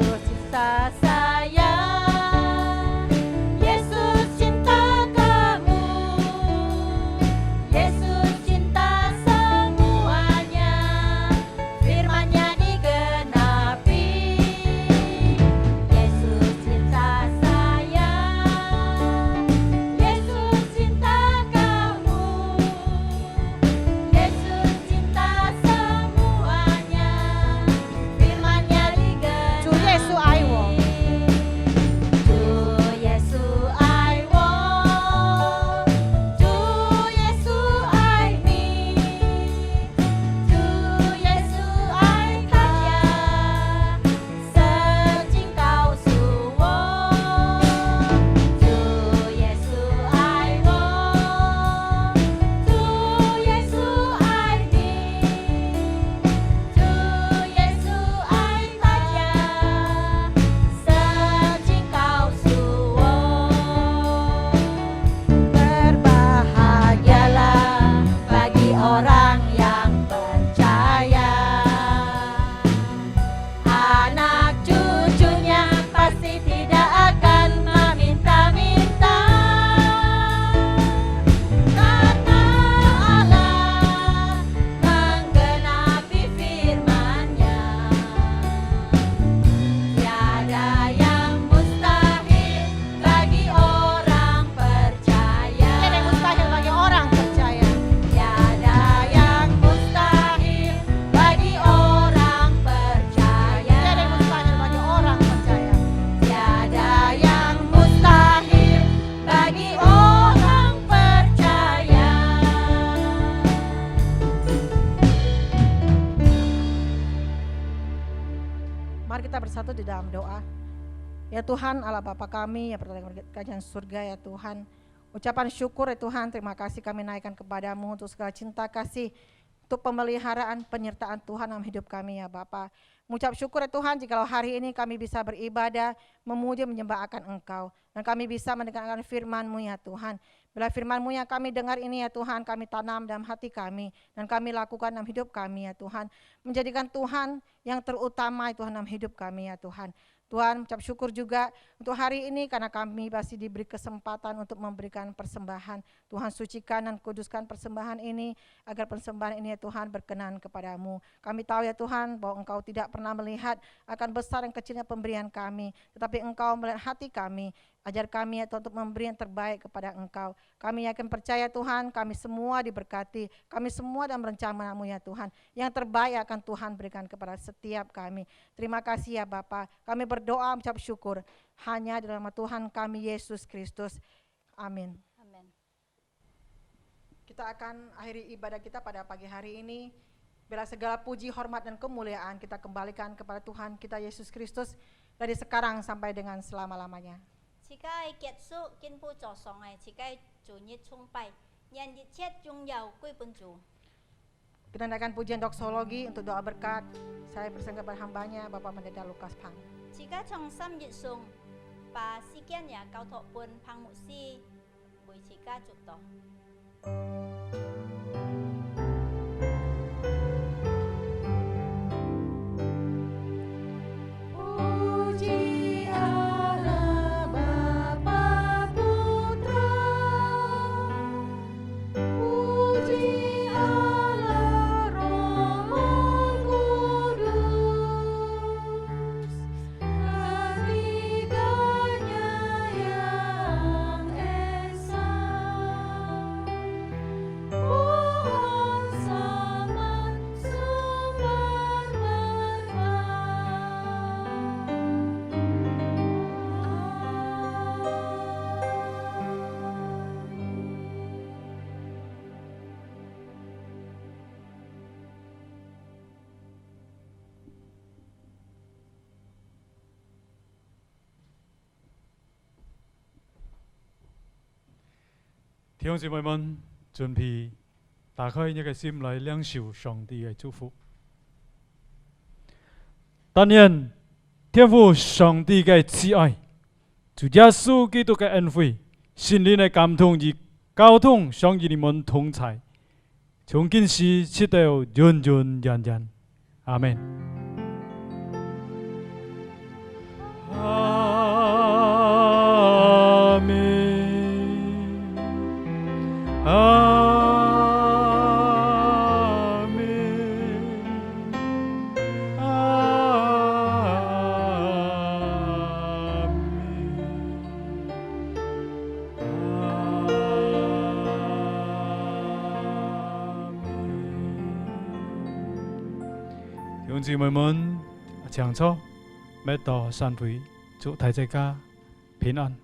kita bersatu di dalam doa. Ya Tuhan Allah Bapa kami, ya pertolongan kerajaan surga ya Tuhan. Ucapan syukur ya Tuhan, terima kasih kami naikkan kepadamu untuk segala cinta kasih, untuk pemeliharaan penyertaan Tuhan dalam hidup kami ya Bapa. Mengucap syukur ya Tuhan jikalau hari ini kami bisa beribadah, memuji, menyembah akan Engkau. Dan kami bisa mendengarkan firman-Mu ya Tuhan. Bila firman-Mu yang kami dengar ini ya Tuhan, kami tanam dalam hati kami. Dan kami lakukan dalam hidup kami ya Tuhan. Menjadikan Tuhan yang terutama ya Tuhan dalam hidup kami ya Tuhan. Tuhan, ucap syukur juga untuk hari ini karena kami masih diberi kesempatan untuk memberikan persembahan. Tuhan sucikan dan kuduskan persembahan ini agar persembahan ini ya Tuhan berkenan kepadamu. Kami tahu ya Tuhan bahwa Engkau tidak pernah melihat akan besar dan kecilnya pemberian kami, tetapi Engkau melihat hati kami. Ajar kami ya Tuhan untuk memberi yang terbaik kepada Engkau. Kami yakin percaya Tuhan, kami semua diberkati. Kami semua dalam rencana-Mu ya Tuhan. Yang terbaik akan Tuhan berikan kepada setiap kami. Terima kasih ya Bapa. Kami berdoa mengucap syukur hanya dalam nama Tuhan kami Yesus Kristus. Amin. Amin. Kita akan akhiri ibadah kita pada pagi hari ini. Bila segala puji, hormat, dan kemuliaan kita kembalikan kepada Tuhan kita Yesus Kristus dari sekarang sampai dengan selama-lamanya. 自家結束肩部作上嘅，自家主日崇拜，讓一切榮耀歸本主。 Kita naikkan pujian doksologi untuk doa berkat. Saya bersama kepada hambanya Bapak Pendeta Lukas Pang. 自家從3月上把時間也交託本彭牧師為自家祝禱。 Puji Allah Bapa Putra, puji Allah Roh Kudus, ketiganya yang esa. Pohon zaman sumber弟兄姊妹們，準備打開你嘅心嚟領受上帝嘅祝福。但願天父上帝嘅慈愛、主耶穌基督嘅恩惠、聖靈嘅感動與交通，常與你們同在，從今時直到永永遠遠。阿門。阿門。 弟兄姊妹們，請坐，每到散會，祝大家平安。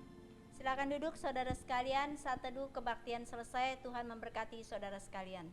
Silakan duduk saudara sekalian, saat teduh kebaktian selesai, Tuhan memberkati saudara sekalian.